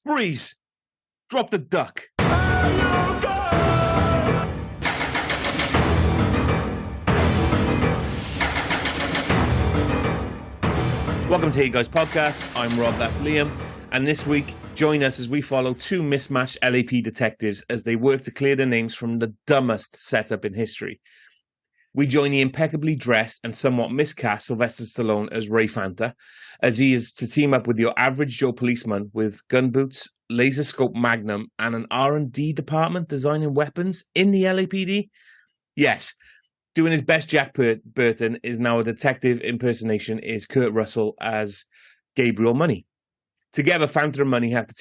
Freeze! Drop the duck. Welcome to Hey Guys Podcast. I'm Rob, that's Liam. And this week, join us as we follow two mismatched LAP detectives as they work to clear their names from the dumbest setup in history. We join the impeccably dressed and somewhat miscast Sylvester Stallone as Ray Fanta, as he is to team up with your average Joe policeman with gun boots, laser scope magnum, and an R&D department designing weapons in the LAPD. Yes, doing his best Jack Burton is now a detective impersonation is Kurt Russell as Gabriel Money. Together, Fanta and Money have to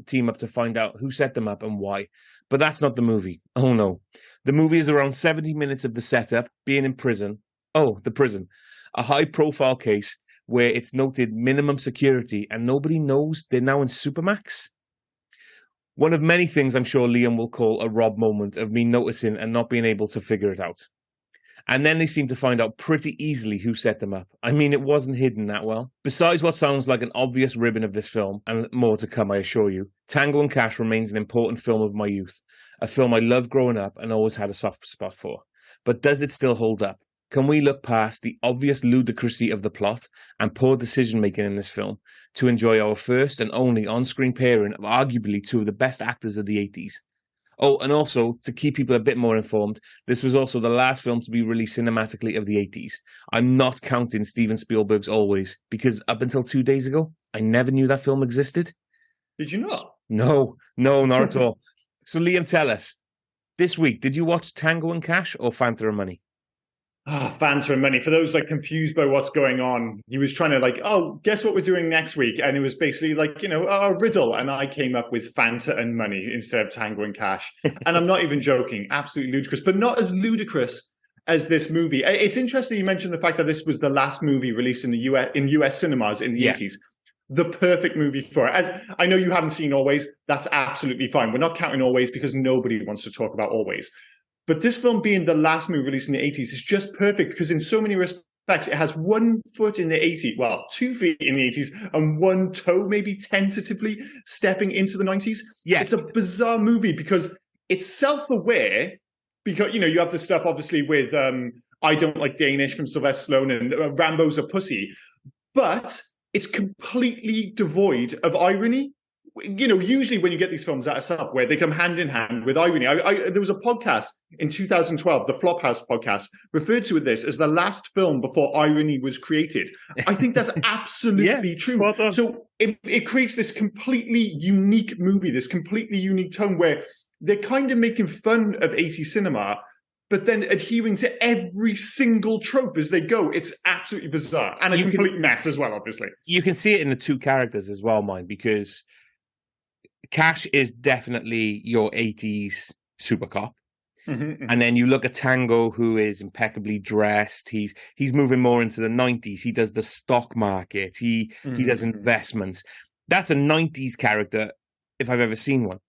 team up to find out who set them up and why. But that's not the movie. Oh no. The movie is around 70 minutes of the setup, being in prison. Oh, the prison. A high-profile case where it's noted minimum security and nobody knows they're now in Supermax. One of many things I'm sure Liam will call a Rob moment of me noticing and not being able to figure it out. And then they seem to find out pretty easily who set them up. I mean, it wasn't hidden that well. Besides what sounds like an obvious ribbon of this film, and more to come, I assure you, Tango Cash remains an important film of my youth. A film I loved growing up and always had a soft spot for. But does it still hold up? Can we look past the obvious ludicrousy of the plot and poor decision-making in this film to enjoy our first and only on-screen pairing of arguably two of the best actors of the 80s? Oh, and also, to keep people a bit more informed, this was also the last film to be released cinematically of the 80s. I'm not counting Steven Spielberg's Always, because up until 2 days ago, I never knew that film existed. Did you not? No, not at all. So Liam, tell us, this week, did you watch Tango Cash or Fanta and Money? Fanta and Money. For those confused by what's going on, he was trying to guess what we're doing next week? And it was basically a riddle. And I came up with Fanta and Money instead of Tango and Cash. And I'm not even joking. Absolutely ludicrous, but not as ludicrous as this movie. It's interesting you mentioned the fact that this was the last movie released in the US cinemas in the 80s. The perfect movie for it. As I know you haven't seen Always, that's absolutely fine. We're not counting Always because nobody wants to talk about Always. But this film being the last movie released in the 80s is just perfect because in so many respects, it has 1 foot in the 80s, well, 2 feet in the 80s and 1 toe maybe tentatively stepping into the 90s. Yeah. It's a bizarre movie because it's self-aware because, you have the stuff obviously with I Don't Like Danish from Sylvester Stallone and Rambo's a Pussy, but it's completely devoid of irony. Usually when you get these films out of self-aware, they come hand in hand with irony. There was a podcast in 2012, the Flophouse podcast, referred to this as the last film before irony was created. I think that's absolutely true. So it creates this completely unique movie, this completely unique tone where they're kind of making fun of 80s cinema, but then adhering to every single trope as they go. It's absolutely bizarre. And a complete mess as well, obviously. You can see it in the two characters as well, mine, because Cash is definitely your 80s super cop. Mm-hmm. And then you look at Tango, who is impeccably dressed. He's moving more into the 90s. He does the stock market. He does investments. That's a 90s character if I've ever seen one.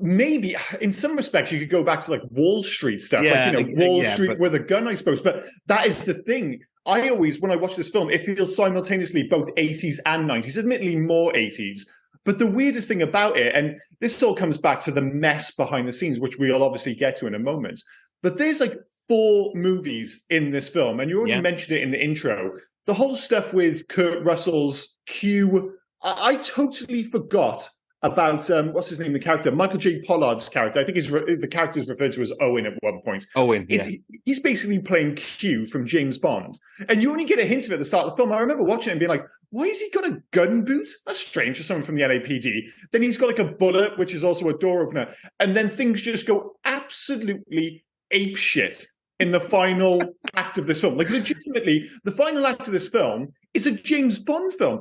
Maybe in some respects you could go back to Wall Street stuff, Wall Street with a gun, I suppose. But that is the thing. I always, when I watch this film, it feels simultaneously both 80s and 90s, admittedly more 80s. But the weirdest thing about it, and this all comes back to the mess behind the scenes, which we'll obviously get to in a moment, but there's 4 movies in this film, and you already mentioned it in the intro. The whole stuff with Kurt Russell's Q, I totally forgot about, what's his name, the character, Michael J. Pollard's character. I think the character is referred to as Owen at one point. Owen, yeah. He's basically playing Q from James Bond. And you only get a hint of it at the start of the film. I remember watching it and being like, why has he got a gun boot? That's strange for someone from the LAPD. Then he's got a bullet, which is also a door opener. And then things just go absolutely apeshit in the final act of this film. Legitimately, the final act of this film is a James Bond film.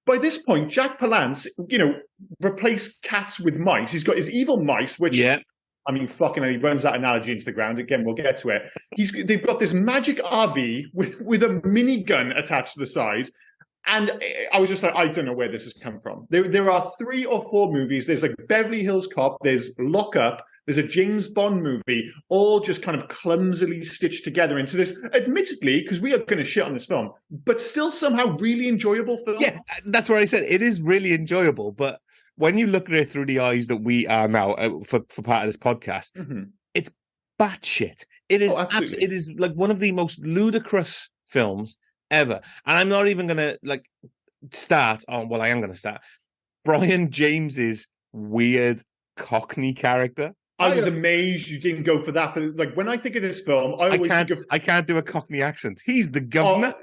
By this point, Jack Palance, replaced cats with mice. He's got his evil mice, which, I mean, fucking hell, he runs that analogy into the ground. Again, we'll get to it. They've got this magic RV with a minigun attached to the side. And I was just like, I don't know where this has come from. There are 3 or 4 movies. There's Beverly Hills Cop, there's Lock Up, there's a James Bond movie, all just kind of clumsily stitched together into this, admittedly, because we are going to shit on this film, but still somehow really enjoyable film. Yeah, that's what I said. It is really enjoyable, but when you look at it through the eyes that we are now for part of this podcast, it's batshit. It is absolutely. It is like one of the most ludicrous films ever. And I'm not even gonna start on. Well, I am gonna start. Brian James's weird Cockney character. I was amazed you didn't go for that. Like when I think of this film, I can't do a Cockney accent. He's the governor.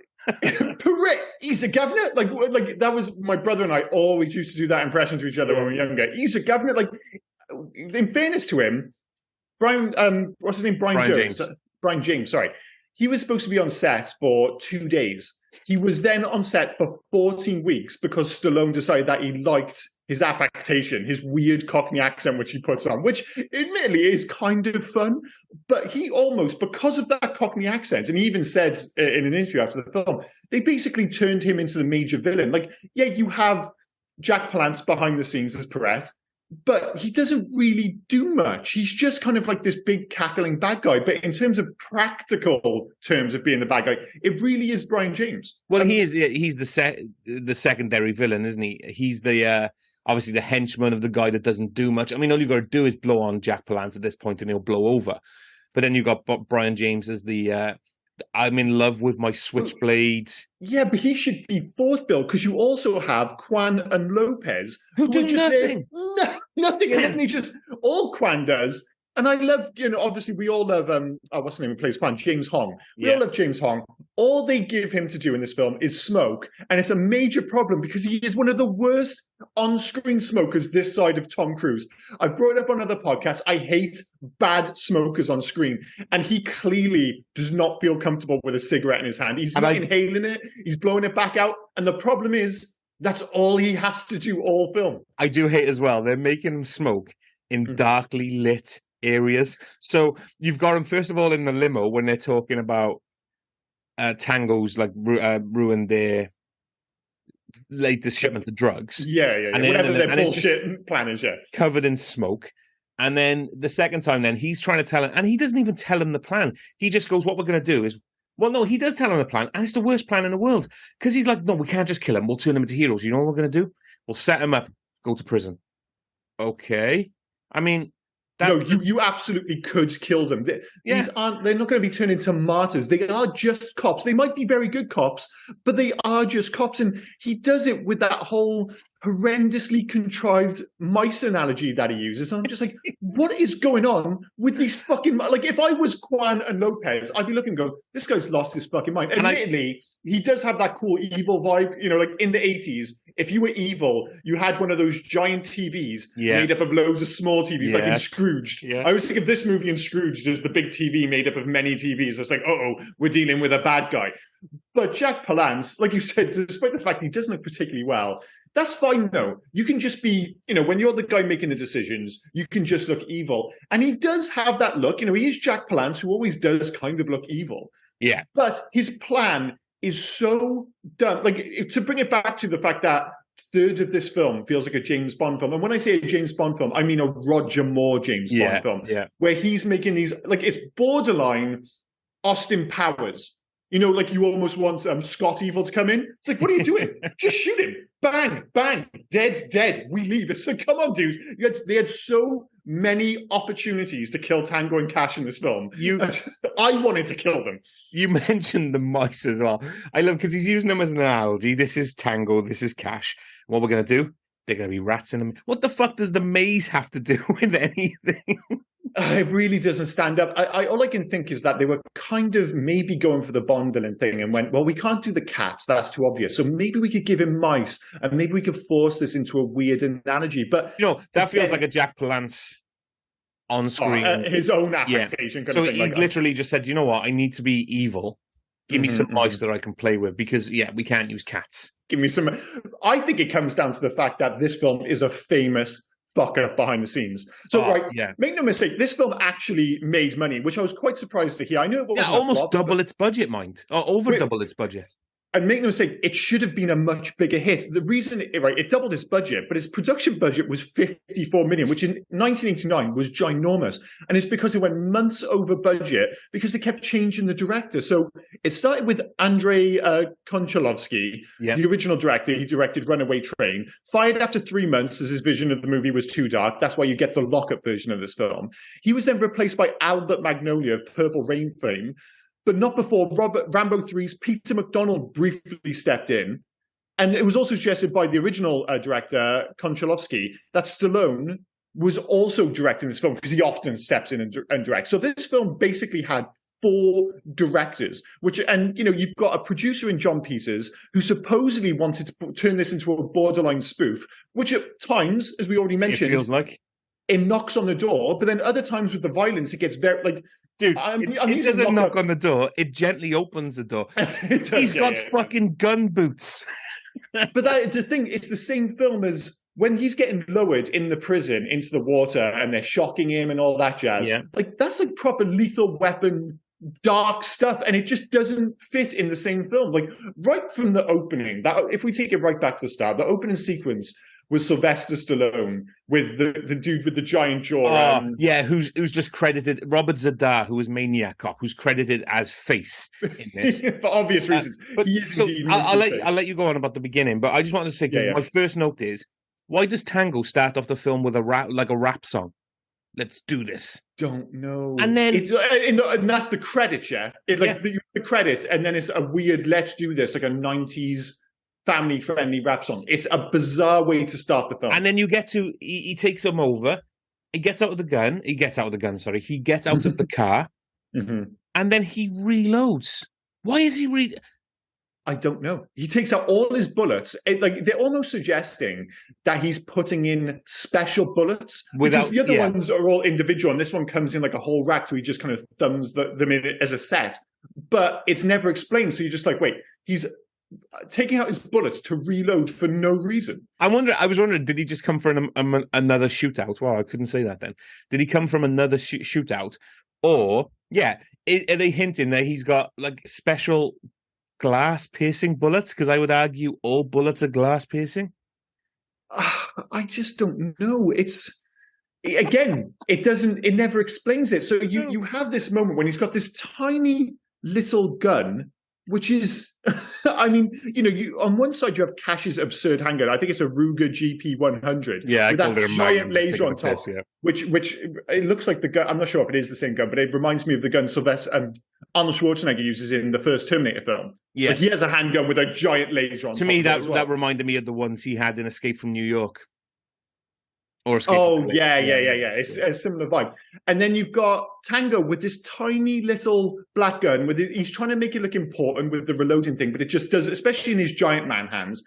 He's a governor. Like that was my brother and I always used to do that impression to each other when we were younger. He's a governor. Like, in fairness to him, what's his name? Brian James. Brian James. Sorry, he was supposed to be on set for 2 days. He was then on set for 14 weeks because Stallone decided that he liked his affectation, his weird Cockney accent, which he puts on, which admittedly is kind of fun. But he almost, because of that Cockney accent, and he even said in an interview after the film, they basically turned him into the major villain. Like, yeah, you have Jack Palance behind the scenes as Perret, but he doesn't really do much. He's just kind of like this big cackling bad guy. But in terms of practical terms of being the bad guy, it really is Brian James. Well, he is. He's the secondary villain, isn't he? He's the obviously the henchman of the guy that doesn't do much. I mean, all you got to do is blow on Jack Palance at this point, and he'll blow over. But then you got Brian James as the I'm in love with my switchblade. Yeah, but he should be fourth bill because you also have Quan and Lopez who do nothing. Nothing. And isn't he just all Quan does? And I love, obviously we all love, what's the name of plays Quan? James Hong. We all love James Hong. All they give him to do in this film is smoke. And it's a major problem because he is one of the worst on-screen smokers this side of Tom Cruise. I brought it up on other podcasts. I hate bad smokers on screen. And he clearly does not feel comfortable with a cigarette in his hand. He's not inhaling it. He's blowing it back out. And the problem is, that's all he has to do all film. I do hate as well. They're making him smoke in darkly lit areas. So you've got him first of all in the limo when they're talking about Tango's ruined their latest shipment of drugs. Yeah. And whatever their bullshit plan is, covered in smoke. And then the second time, then he's trying to tell him, and he doesn't even tell him the plan. He just goes, "What we're going to do is." Well, no, he does tell him the plan, and it's the worst plan in the world because he's like, "No, we can't just kill him. We'll turn him into heroes. You know what we're going to do? We'll set him up, go to prison." Okay, I mean. You absolutely could kill them. They're not going to be turned into martyrs. They are just cops. They might be very good cops, but they are just cops. And he does it with that whole horrendously contrived mice analogy that he uses. And I'm just like, what is going on with these fucking... Like, if I was Quan and Lopez, I'd be looking and go, this guy's lost his fucking mind. Admittedly, he does have that cool evil vibe. Like in the 80s, if you were evil, you had one of those giant TVs made up of loads of small TVs, like in Scrooged. Yeah. I always think of this movie in Scrooged as the big TV made up of many TVs. It's like, we're dealing with a bad guy. But Jack Palance, like you said, despite the fact he doesn't look particularly well, that's fine, though. You can just be, when you're the guy making the decisions, you can just look evil. And he does have that look. He is Jack Palance, who always does kind of look evil. Yeah. But his plan is so dumb. Like, to bring it back to the fact that third of this film feels like a James Bond film. And when I say a James Bond film, I mean a Roger Moore James Bond film. Yeah. Where he's making these, like, it's borderline Austin Powers. Like you almost want Scott Evil to come in. It's like, what are you doing? Just shoot him. Bang, bang. Dead. We leave. It's like, come on, dude. They had so many opportunities to kill Tango and Cash in this film. I wanted to kill them. You mentioned the mice as well. I love because he's using them as an analogy. This is Tango. This is Cash. What we're going to do? They're going to be rats in them. What the fuck does the maze have to do with anything? It really doesn't stand up. All I can think is that they were kind of maybe going for the Bond villain thing and went, well, we can't do the cats. That's too obvious. So maybe we could give him mice and maybe we could force this into a weird analogy. But that feels like a Jack Palance on screen. His own affectation. Yeah. So he's literally just said, you know what? I need to be evil. Give me some mice that I can play with because, we can't use cats. Give me some. I think it comes down to the fact that this film is a famous fuck up behind the scenes. So, make no mistake, this film actually made money, which I was quite surprised to hear. I knew it was almost double its budget, mind. Or over double its budget. And make no mistake, it should have been a much bigger hit. The reason, it doubled its budget, but its production budget was 54 million, which in 1989 was ginormous. And it's because it went months over budget because they kept changing the director. So it started with Andrei Konchalovsky, the original director. He directed Runaway Train, fired after 3 months as his vision of the movie was too dark. That's why you get the lockup version of this film. He was then replaced by Albert Magnolia of Purple Rain fame, but not before Rambo 3's Peter McDonald briefly stepped in. And it was also suggested by the original director, Konchalovsky, that Stallone was also directing this film because he often steps in and directs. So this film basically had 4 directors, you've got a producer in John Peters who supposedly wanted to turn this into a borderline spoof, which at times, as we already mentioned, it feels like it knocks on the door, but then other times with the violence, it gets very dude. It doesn't knock on the door; it gently opens the door. He's got fucking gun boots. But it's the thing; it's the same film as when he's getting lowered in the prison into the water, and they're shocking him and all that jazz. Yeah. That's like proper Lethal Weapon, dark stuff, and it just doesn't fit in the same film. Like right from the opening, that if we take it right back to the start, the opening sequence was Sylvester Stallone with the dude with the giant jaw. Who's just credited, Robert Zadar, who was Maniac Cop, who's credited as Face in this. For obvious reasons. But so I'll let you go on about the beginning, but I just wanted to say, my first note is, why does Tango start off the film with a rap song? Let's do this. Don't know. And then and that's the credits, the credits, and then it's a weird let's do this, like a 90s family-friendly rap song. It's a bizarre way to start the film. And then you get to, he takes him over, he gets out of the gun, he gets out of the car, and then he reloads. Why is he I don't know. He takes out all his bullets. They're almost suggesting that he's putting in special bullets. Because the other ones are all individual, and this one comes in like a whole rack, so he just kind of thumbs them in as a set. But it's never explained, so you're just like, wait, he's taking out his bullets to reload for no reason. I was wondering, did he just come from another shootout? Well, I couldn't say that then. Did he come from another shootout? Or, are they hinting that he's got like special glass piercing bullets? Because I would argue all bullets are glass piercing. I just don't know. It never explains it. So you have this moment when he's got this tiny little gun, which is, on one side you have Cash's absurd handgun. I think it's a Ruger GP100. Yeah, with that giant laser on top, which it looks like the gun. I'm not sure if it is the same gun, but it reminds me of the gun Arnold Schwarzenegger uses in the first Terminator film. Yeah, he has a handgun with a giant laser on top. To me, that reminded me of the ones he had in Escape from New York. It's a similar vibe. And then you've got Tango with this tiny little black gun. He's trying to make it look important with the reloading thing, but it just does, especially in his giant man hands.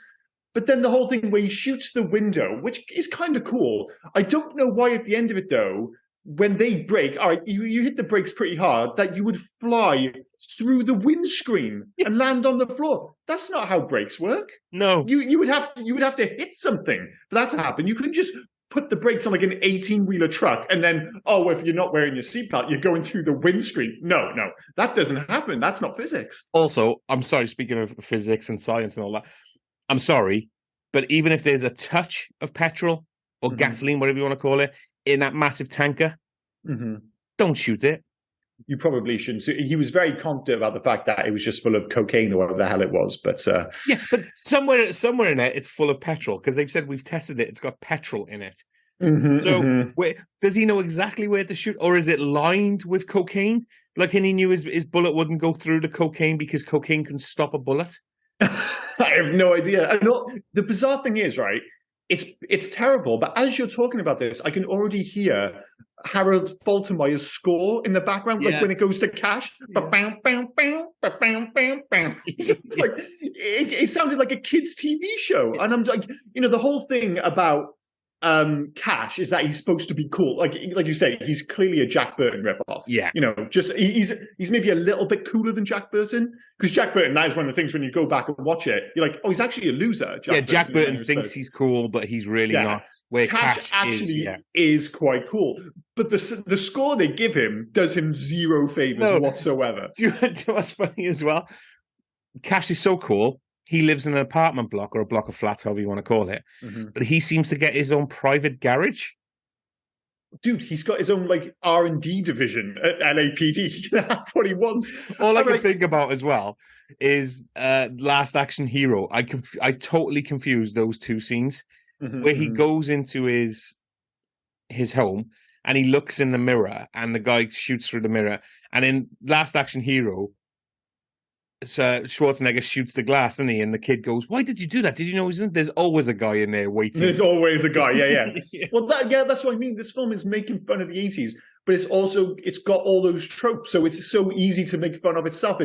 But then the whole thing where he shoots the window, which is kind of cool. I don't know why at the end of it, though, when they break, all right, you hit the brakes pretty hard, that you would fly through the windscreen and land on the floor. That's not how brakes work. No. You would have to hit something for that to happen. You couldn't just put the brakes on like an 18-wheeler truck and then, if you're not wearing your seatbelt, you're going through the windscreen. No, that doesn't happen. That's not physics. Also, I'm sorry, speaking of physics and science and all that, I'm sorry, but even if there's a touch of petrol or gasoline, whatever you want to call it, in that massive tanker, don't shoot it. You probably shouldn't. So he was very confident about the fact that it was just full of cocaine or whatever the hell it was. But but somewhere in it, it's full of petrol because they've said we've tested it. It's got petrol in it. Does he know exactly where to shoot, or is it lined with cocaine? Like, and he knew his bullet wouldn't go through the cocaine because cocaine can stop a bullet. I have no idea. The bizarre thing is, right? It's terrible. But as you're talking about this, I can already hear Harold Faltermeyer's score in the background, like when it goes to Cash. It's like it sounded like a kids' TV show, and I'm like, the whole thing about Cash is that he's supposed to be cool, like you say, he's clearly a Jack Burton ripoff. Just he's maybe a little bit cooler than Jack Burton, because Jack Burton, that is one of the things when you go back and watch it, you're like, he's actually a loser. Jack Burton thinks he's cool, but he's really not. Where Cash actually is quite cool, but the score they give him does him zero favors whatsoever. Do you know what's funny as well? Cash is so cool. He lives in an apartment block or a block of flats, however you want to call it. Mhm. But he seems to get his own private garage. Dude, he's got his own like R&D division at LAPD. He can have what he wants. All I can think about as well is Last Action Hero. I totally confused those two scenes where he goes into his home and he looks in the mirror and the guy shoots through the mirror. And in Last Action Hero, so Schwarzenegger shoots the glass, doesn't he? And the kid goes, "Why did you do that? Did you know there's always a guy in there waiting?" There's always a guy, yeah. Yeah. Well, that's what I mean. This film is making fun of the 80s, but it's got all those tropes, so it's so easy to make fun of itself.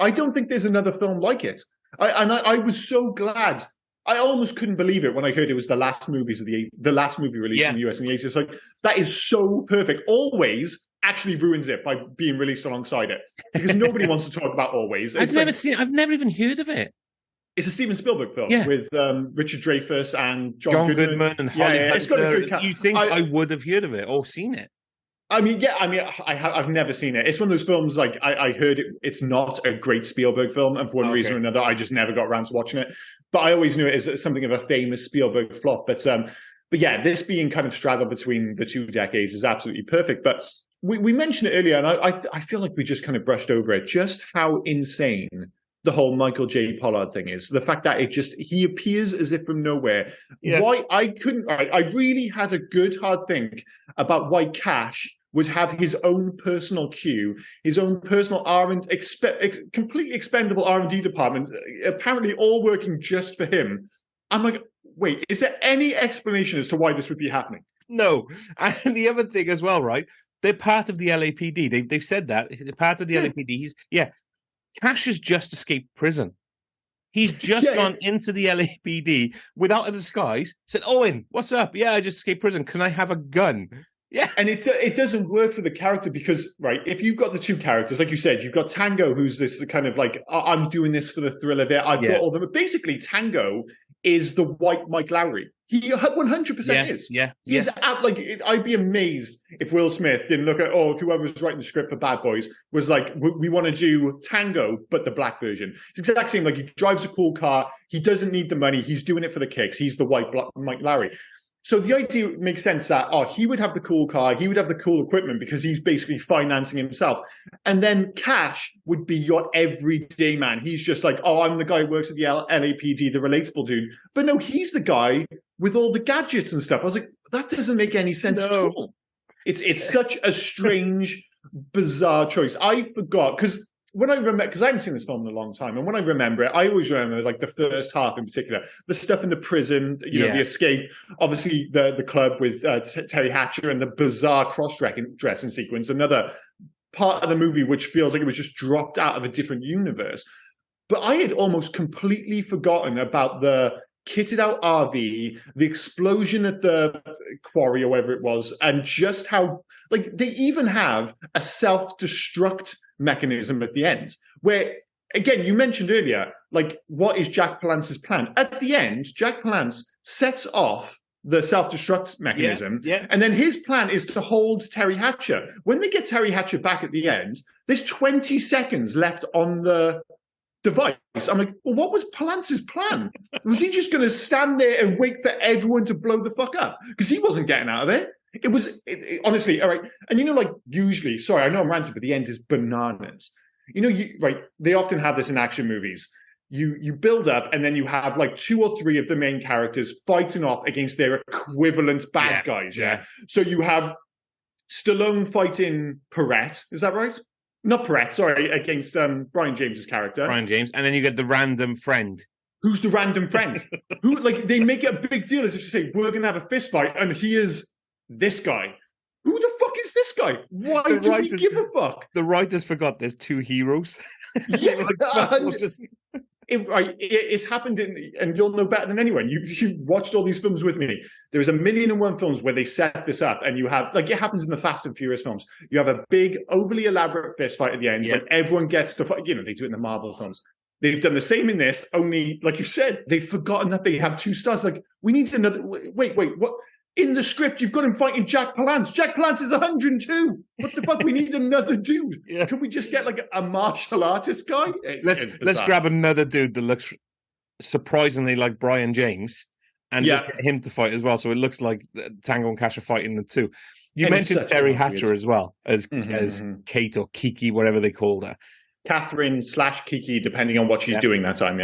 I don't think there's another film like it. I was so glad. I almost couldn't believe it when I heard it was the last movie released in the US in the 80s. It's like, that is so perfect. Always actually ruins it by being released alongside it, because nobody wants to talk about Always. I've never even heard of it. It's a Steven Spielberg film with Richard Dreyfuss and John Goodman and Holly Hunter. It's got a good cast. You think I would have heard of it or seen it? I've never seen it. It's one of those films, like, I heard it's not a great Spielberg film, and for one reason or another, I just never got around to watching it. But I always knew it as something of a famous Spielberg flop. But yeah, this being kind of straddled between the two decades is absolutely perfect. But we mentioned it earlier, and I feel like we just kind of brushed over it, just how insane the whole Michael J. Pollard thing is. The fact that he appears as if from nowhere. Yeah. Why I really had a good hard think about why Cash would have his own personal queue, his own personal completely expendable R&D department, apparently all working just for him. I'm like, wait, is there any explanation as to why this would be happening? No. And the other thing as well, right? They're part of the LAPD. They've said that. They're part of the LAPD. Cash has just escaped prison. He's just gone into the LAPD without a disguise, said, "Owen, what's up? Yeah, I just escaped prison. Can I have a gun?" Yeah. And it doesn't work for the character because, right, if you've got the two characters, like you said, you've got Tango, who's this kind of like, I'm doing this for the thrill of it. I've got all them. But basically, Tango is the white Mike Lowry. He 100% is. Yeah. He's I'd be amazed if Will Smith didn't look at, whoever's writing the script for Bad Boys was like, we want to do Tango, but the black version. It's the exact same. Like, he drives a cool car. He doesn't need the money. He's doing it for the kicks. He's the white Mike Lowry. So the idea makes sense that, he would have the cool car, he would have the cool equipment because he's basically financing himself. And then Cash would be your everyday man. He's just like, I'm the guy who works at the LAPD, the relatable dude. But no, he's the guy with all the gadgets and stuff. I was like, that doesn't make any sense at all. It's such a strange, bizarre choice. I forgot, because when I remember, because I haven't seen this film in a long time, and when I remember it, I always remember like the first half in particular, the stuff in the prison, the escape, obviously the club with Terry Hatcher and the bizarre cross-dressing sequence, another part of the movie which feels like it was just dropped out of a different universe. But I had almost completely forgotten about the kitted out RV, the explosion at the quarry or wherever it was, and just how, like, they even have a self-destruct mechanism at the end, where, again, you mentioned earlier, like, what is Jack Palance's plan? At the end, Jack Palance sets off the self-destruct mechanism, and then his plan is to hold Terry Hatcher. When they get Terry Hatcher back at the end, there's 20 seconds left on the device. I'm like, well, what was Palance's plan? Was he just going to stand there and wait for everyone to blow the fuck up? Because he wasn't getting out of it. It was honestly, all right. And like, usually, sorry, I know I'm ranting, but the end is bananas. They often have this in action movies. You build up, and then you have like 2 or 3 of the main characters fighting off against their equivalent bad guys. Yeah. So you have Stallone fighting Perret. Is that right? Not Perret, sorry, against Brian James's character. Brian James. And then you get the random friend. Who's the random friend? Who, like, they make it a big deal as if to say, we're going to have a fist fight, and he is this guy. Who the fuck is this guy? Why do we give a fuck? The writers forgot there's 2 heroes. It's happened and you'll know better than anyone. You've watched all these films with me. There's 1,000,001 films where they set this up, and you have, like, it happens in the Fast and Furious films. You have a big, overly elaborate fist fight at the end, but everyone gets to fight. They do it in the Marvel films. They've done the same in this, only, like you said, they've forgotten that they have 2 stars. Like, we need another. Wait, what? In the script, you've got him fighting Jack Palance. Jack Palance is 102. What the fuck? We need another dude. Yeah. Can we just get like a martial artist guy? Let's grab another dude that looks surprisingly like Brian James and just get him to fight as well. So it looks like Tango and Cash are fighting the two. You mentioned Terry Hatcher as well as Kate or Kiki, whatever they called her. Catherine/Kiki, depending on what she's doing that time.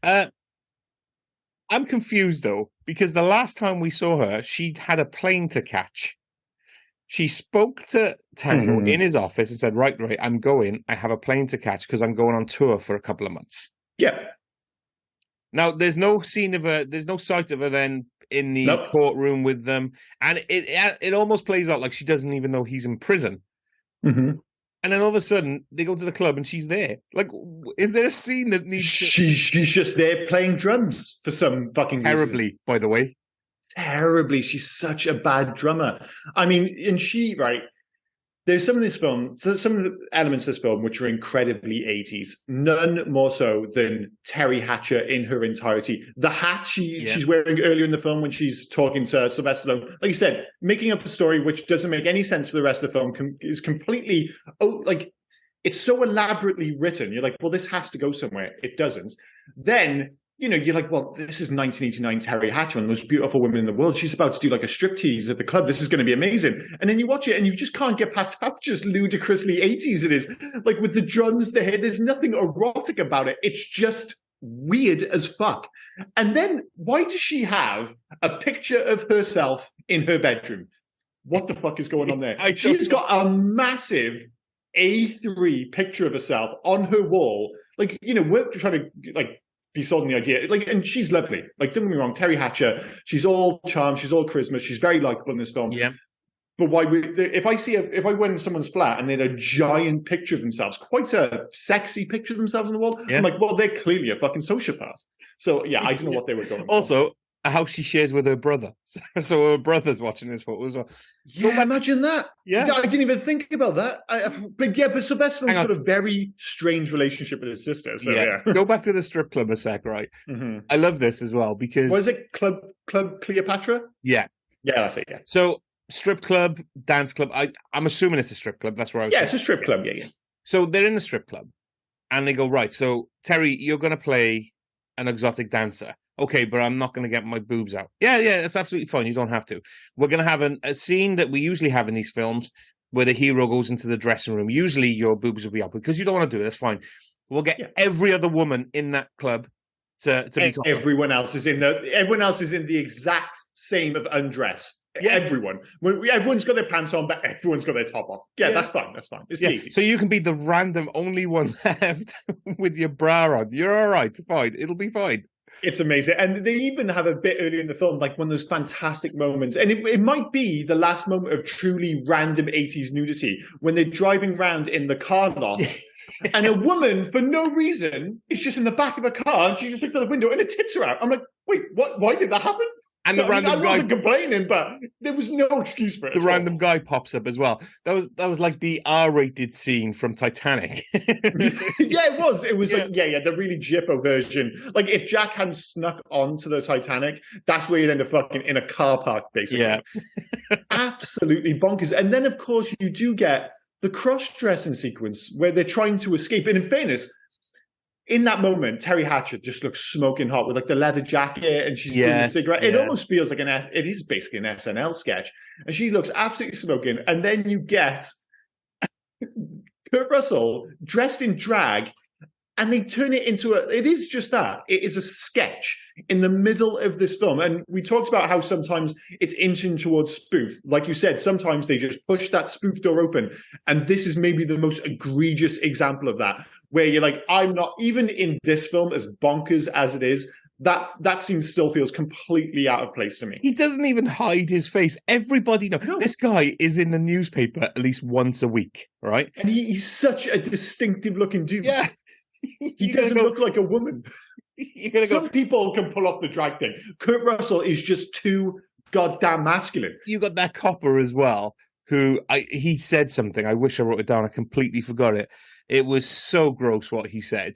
Yeah. I'm confused though, because the last time we saw her, she had a plane to catch. She spoke to Tango in his office and said, right, I'm going. I have a plane to catch because I'm going on tour for a couple of months. Yeah. Now, there's no scene of her, there's no sight of her then in the courtroom with them. And it almost plays out like she doesn't even know he's in prison. Mm-hmm. And then all of a sudden, they go to the club and she's there. Like, is there a scene that needs... She's just there playing drums for some fucking terribly, reason. By the way. Terribly. She's such a bad drummer. I mean, and there's some of this film, some of the elements of this film which are incredibly 80s. None more so than Terry Hatcher in her entirety. The hat she's wearing earlier in the film when she's talking to Sylvester Stallone, like you said, making up a story which doesn't make any sense for the rest of the film is completely it's so elaborately written. You're like, well, this has to go somewhere. It doesn't. Then you're like, well, this is 1989 Terry Hatcher, one of the most beautiful women in the world. She's about to do like a striptease at the club. This is going to be amazing. And then you watch it and you just can't get past how just ludicrously 80s it is. Like with the drums, the hair, there's nothing erotic about it. It's just weird as fuck. And then why does she have a picture of herself in her bedroom? What the fuck is going on there? She's got a massive A3 picture of herself on her wall. Like, we're trying to be sold on the idea. And she's lovely. Like, don't get me wrong, Terry Hatcher, she's all charm, she's all charisma, she's very likable in this film. Yeah. But if I went in someone's flat and they had a giant picture of themselves, quite a sexy picture of themselves on the wall, I'm like, well, they're clearly a fucking sociopath. So yeah, I don't know what they were going for. Also, a house she shares with her brother. So her brother's watching this photo as well. Yeah, imagine that. Yeah. I didn't even think about that. But Sylvester Stallone's got a very strange relationship with his sister. So yeah. Go back to the strip club a sec, right? Mm-hmm. I love this as well because... What is it? Club Cleopatra? Yeah. Yeah, that's it, yeah. So strip club, dance club. I'm assuming it's a strip club. That's where I was. Yeah, it's a strip club, yeah. So they're in the strip club and they go, right, so Terry, you're going to play an exotic dancer. Okay, but I'm not going to get my boobs out. Yeah, that's absolutely fine. You don't have to. We're going to have a scene that we usually have in these films where the hero goes into the dressing room. Usually your boobs will be up because you don't want to do it. That's fine. We'll get every other woman in that club to be talking. Everyone else is in the exact same of undress. Yeah. Everyone's got their pants on, but everyone's got their top off. Yeah, that's fine. That's fine. It's easy. So you can be the random only one left with your bra on. You're all right. Fine. It'll be fine. It's amazing. And they even have a bit earlier in the film, like one of those fantastic moments. And it might be the last moment of truly random 80s nudity when they're driving around in the car lot. And a woman, for no reason, is just in the back of a car and she just looks out the window and her tits are out. I'm like, wait, what? Why did that happen? And the random guy... I wasn't complaining, but there was no excuse for it. The random guy pops up as well. That was like the R-rated scene from Titanic. Yeah, it was. It was like, the really Jippo version. Like, if Jack hadn't snuck onto the Titanic, that's where you'd end up fucking in a car park, basically. Yeah. Absolutely bonkers. And then, of course, you do get the cross-dressing sequence where they're trying to escape. And in fairness... in that moment, Terry Hatcher just looks smoking hot with like the leather jacket and she's doing a cigarette. It almost feels like it is basically an SNL sketch. And she looks absolutely smoking. And then you get Kurt Russell dressed in drag and they turn it into it is just that. It is a sketch in the middle of this film. And we talked about how sometimes it's inching towards spoof. Like you said, sometimes they just push that spoof door open. And this is maybe the most egregious example of that, where you're like, I'm not, even in this film, as bonkers as it is, that scene still feels completely out of place to me. He doesn't even hide his face. Everybody knows. No. This guy is in the newspaper at least once a week, right? And he's such a distinctive looking dude. Yeah. He doesn't look like a woman. Some people can pull off the drag thing. Kurt Russell is just too goddamn masculine. You got that copper as well, who he said something. I wish I wrote it down. I completely forgot it. It was so gross what he said.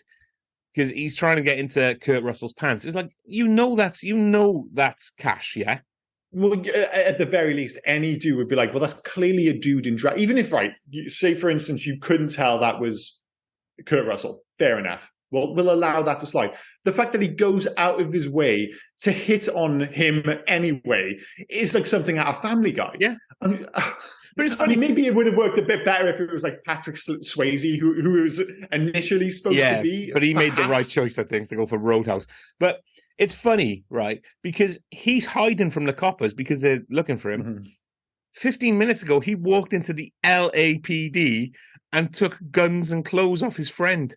Because he's trying to get into Kurt Russell's pants. It's like, that's Cash, yeah? Well, at the very least, any dude would be like, well, that's clearly a dude in drag. Even if, right, say, for instance, you couldn't tell that was Kurt Russell. Fair enough. Well, we'll allow that to slide. The fact that he goes out of his way to hit on him anyway is like something out of Family Guy. Yeah. But it's funny. Maybe it would have worked a bit better if it was like Patrick Swayze, who was initially supposed to be. But he made the right choice, I think, to go for Roadhouse. But it's funny, right? Because he's hiding from the coppers because they're looking for him. Mm-hmm. 15 minutes ago, he walked into the LAPD and took guns and clothes off his friend.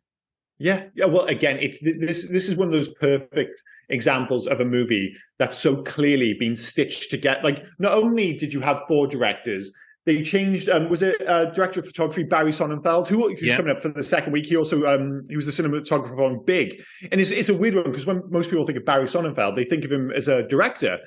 Yeah. Well, again, this is one of those perfect examples of a movie that's so clearly been stitched together. Like, not only did you have 4 directors, they changed. Was it director of photography Barry Sonnenfeld, who's coming up for the second week? He also he was the cinematographer on Big, and it's a weird one because when most people think of Barry Sonnenfeld, they think of him as a director,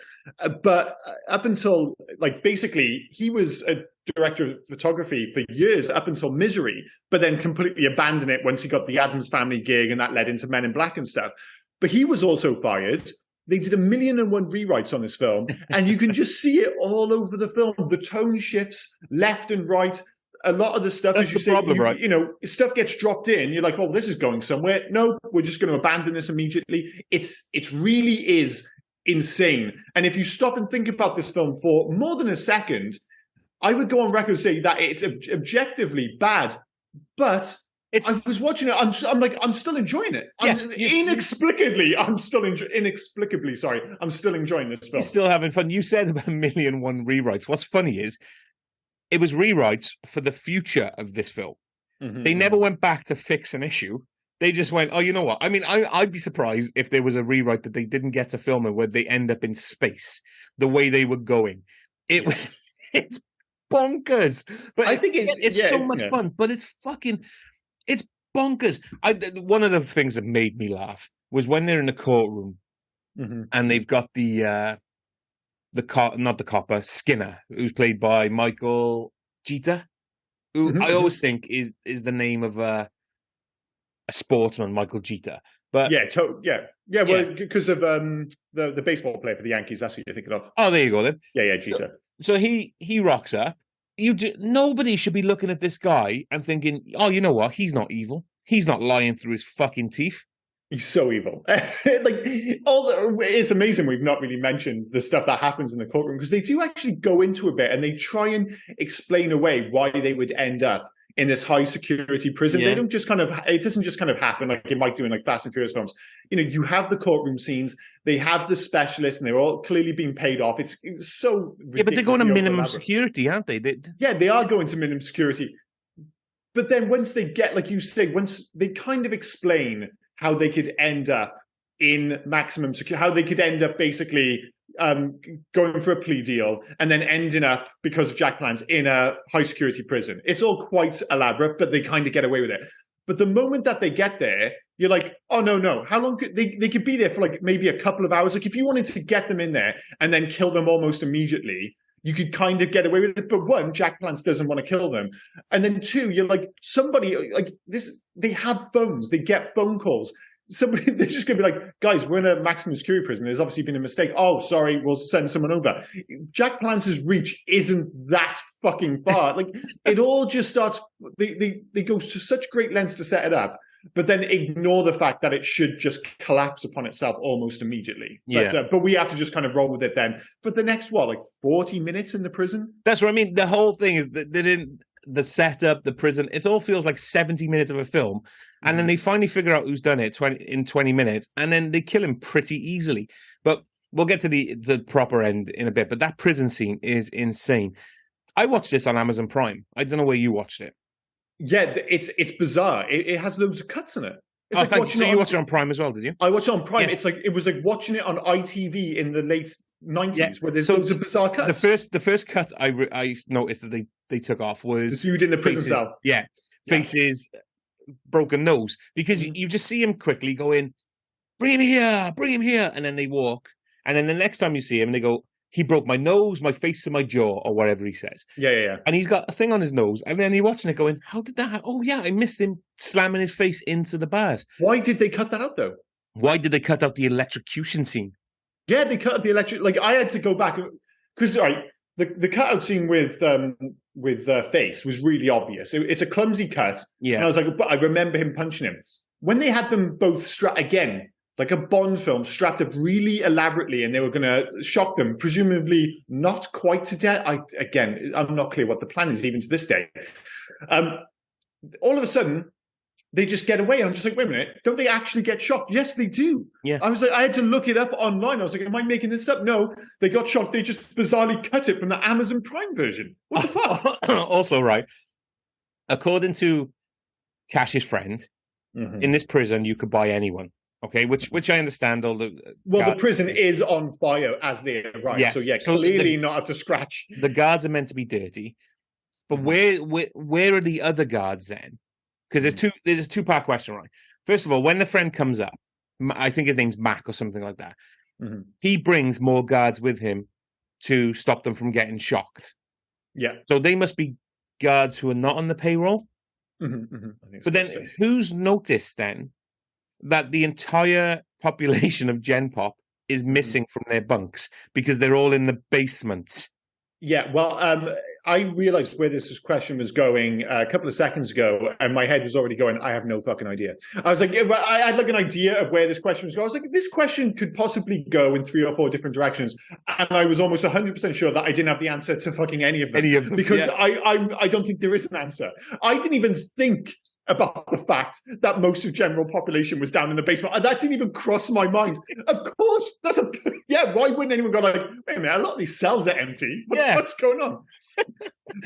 but up until like basically he was a director of photography for years up until Misery, but then completely abandoned it once he got the Addams Family gig, and that led into Men in Black and stuff. But he was also fired. They did 1,000,001 rewrites on this film, and you can just see it all over the film. The tone shifts left and right. A lot of the stuff, that's as you the say, problem, right? You know, stuff gets dropped in. You're like, oh, this is going somewhere. No, we're just going to abandon this immediately. It really is insane. And if you stop and think about this film for more than a second, I would go on record and say that it's objectively bad, but I was watching it. I'm still enjoying it. Inexplicably, I'm still enjoying this film. You're still having fun. You said about 1,000,001 rewrites. What's funny is it was rewrites for the future of this film. Mm-hmm. They never went back to fix an issue. They just went, oh, you know what? I mean, I'd be surprised if there was a rewrite that they didn't get to film it where they end up in space the way they were going. It's bonkers. But I think it's so much fun. But it's bonkers. One of the things that made me laugh was when they're in the courtroom and they've got not the copper, Skinner, who's played by Michael Jeter, who I always think is the name of a sportsman, Michael Jeter. But well, because of the baseball player for the Yankees, that's what you're thinking of. Oh, there you go then. Yeah, Jeter. So he rocks up. Nobody should be looking at this guy and thinking, oh, you know what? He's not evil. He's not lying through his fucking teeth. He's so evil. It's amazing we've not really mentioned the stuff that happens in the courtroom because they do actually go into a bit and they try and explain away why they would end up in this high security prison. Yeah. They don't just it doesn't just kind of happen like it might do in like Fast and Furious films. You know, you have the courtroom scenes, they have the specialists, and they're all clearly being paid off. It's so ridiculous. Yeah, but they're going to minimum security, aren't they? Yeah, they are going to minimum security. But then once they get, like you say, once they kind of explain how they could end up in maximum security, how they could end up basically going for a plea deal and then ending up, because of Jack Palance, in a high security prison. It's all quite elaborate, but they kind of get away with it. But the moment that they get there, you're like, oh, no. How long could they could be there for like maybe a couple of hours? Like if you wanted to get them in there and then kill them almost immediately, you could kind of get away with it. But one, Jack Palance doesn't want to kill them. And then two, you're like, somebody like this, they have phones, they get phone calls. Somebody, they're just going to be like, guys, we're in a maximum security prison. There's obviously been a mistake. Oh, sorry, we'll send someone over. Jack Palance's reach isn't that fucking far. Like, it all just starts, they go to such great lengths to set it up, but then ignore the fact that it should just collapse upon itself almost immediately. But we have to just kind of roll with it then. For the next, 40 minutes in the prison? That's what I mean. The whole thing is that they didn't, the setup, the prison, it all feels like 70 minutes of a film. And then they finally figure out who's done it in 20 minutes. And then they kill him pretty easily. But we'll get to the proper end in a bit. But that prison scene is insane. I watched this on Amazon Prime. I don't know where you watched it. Yeah, it's bizarre. It has loads of cuts in it. It's like thank you. So you watched it on Prime as well, did you? I watched it on Prime. Yeah. It was like watching it on ITV in the late 90s, where there's loads of bizarre cuts. The first cut I noticed that they took off was the dude in the prison cell. Yeah, faces, broken nose, because you just see him quickly go in, bring him here, and then they walk, and then the next time you see him, they go, he broke my nose, my face, and my jaw, or whatever he says. Yeah. And he's got a thing on his nose, and then you're watching it going, how did that happen? Oh, yeah, I missed him slamming his face into the bars. Why did they cut that out, though? Why did they cut out the electrocution scene? Yeah, they cut out the electric. Like, I had to go back. because the cutout scene with Face was really obvious. It's a clumsy cut, Yeah. and I was like, but I remember him punching him when they had them both strapped again. Like a Bond film, strapped up really elaborately, and they were going to shock them, presumably not quite to death. I'm not clear what the plan is even to this day. All of a sudden, they just get away. And I'm just like, wait a minute, don't they actually get shocked? Yes, they do. Yeah. I was like, I had to look it up online. I was like, am I making this up? No, they got shocked. They just bizarrely cut it from the Amazon Prime version. What the fuck? Also, right, according to Cash's friend, in this prison, you could buy anyone. Okay, which I understand. All the the prison is on fire as they arrive. Yeah. So So clearly not up to scratch. The guards are meant to be dirty, but where are the other guards then? Because there's a two-part question, right? First of all, when the friend comes up, I think his name's Mac or something like that. He brings more guards with him to stop them from getting shocked. Yeah. So they must be guards who are not on the payroll. But then who's noticed then that the entire population of Gen Pop is missing from their bunks because they're all in the basement? Yeah, well, I realized where this question was going a couple of seconds ago, and my head was already going, I have no fucking idea. I was like, I had like an idea of where this question was going. I was like, this question could possibly go in 3 or 4 different directions. And I was almost 100% sure that I didn't have the answer to fucking any of them. Because yeah. I don't think there is an answer. I didn't even think about the fact that most of general population was down in the basement. That didn't even cross my mind. Of course, why wouldn't anyone go like, wait a minute, a lot of these cells are empty. What's going on?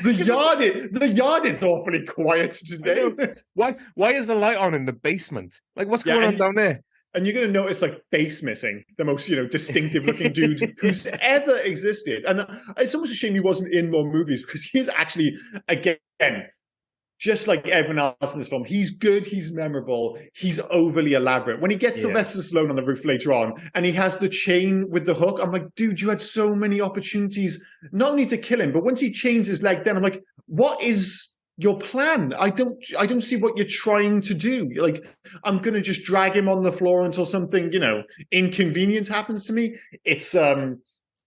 The yard is awfully quiet today. Why is the light on in the basement? Like, what's going on down there? And you're going to notice like Face missing, the most distinctive looking dude who's ever existed. And it's almost a shame he wasn't in more movies, because he is actually, again, just like everyone else in this film, he's good, he's memorable, he's overly elaborate. When he gets Sylvester Stallone on the roof later on, and he has the chain with the hook, I'm like, dude, you had so many opportunities, not only to kill him, but once he chains his leg, then I'm like, what is your plan? I don't see what you're trying to do. Like, I'm gonna just drag him on the floor until something, inconvenient happens to me. It's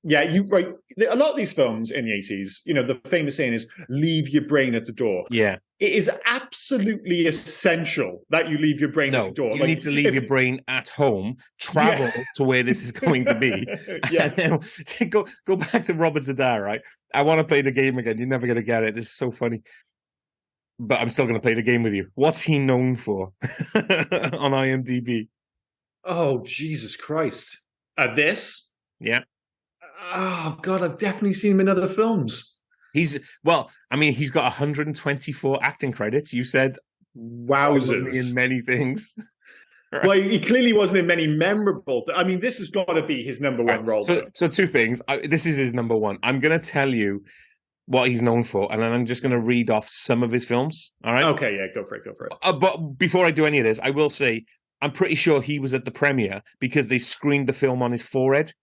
yeah, right. A lot of these films in the 80s, the famous saying is leave your brain at the door. Yeah. It is absolutely essential that you leave your brain at the door. You need to leave your brain at home, travel to where this is going to be. And then go back to Robert Z'Dar, right? I want to play the game again. You're never going to get it. This is so funny. But I'm still going to play the game with you. What's he known for on IMDb? Oh, Jesus Christ. This? Yeah. Oh, God, I've definitely seen him in other films. He's got 124 acting credits. You said, wowzers, in many things. Right. Well, he clearly wasn't in many memorable. I mean, this has got to be his number one role. So 2 things. This is his number one. I'm going to tell you what he's known for, and then I'm just going to read off some of his films. All right? Okay, yeah, go for it. But before I do any of this, I will say I'm pretty sure he was at the premiere because they screened the film on his forehead.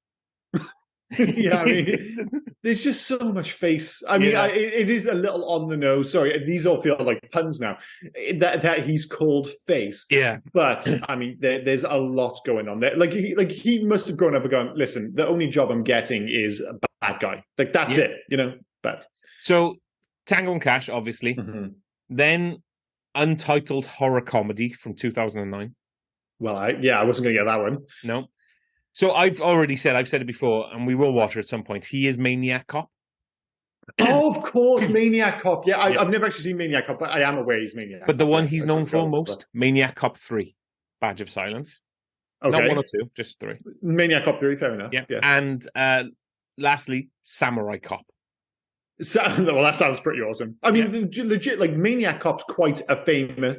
Yeah, I mean, there's just so much face. I mean, it is a little on the nose. Sorry, these all feel like puns now. That he's called Face. Yeah, but I mean, there's a lot going on there. Like he must have grown up and gone, listen, the only job I'm getting is a bad guy. Like that's it, But so Tango Cash, obviously, then untitled horror comedy from 2009. Well, I wasn't going to get that one. No. So I've said it before, and we will watch it at some point. He is Maniac Cop. Oh, of course, Maniac Cop. Yeah, I've never actually seen Maniac Cop, but I am aware he's Maniac. But the one he's known for most, Maniac Cop 3, Badge of Silence. Okay. Not 1 or 2, just 3. Maniac Cop 3, fair enough. Yeah. And lastly, Samurai Cop. Well, that sounds pretty awesome. I mean, legit, like Maniac Cop's quite a famous,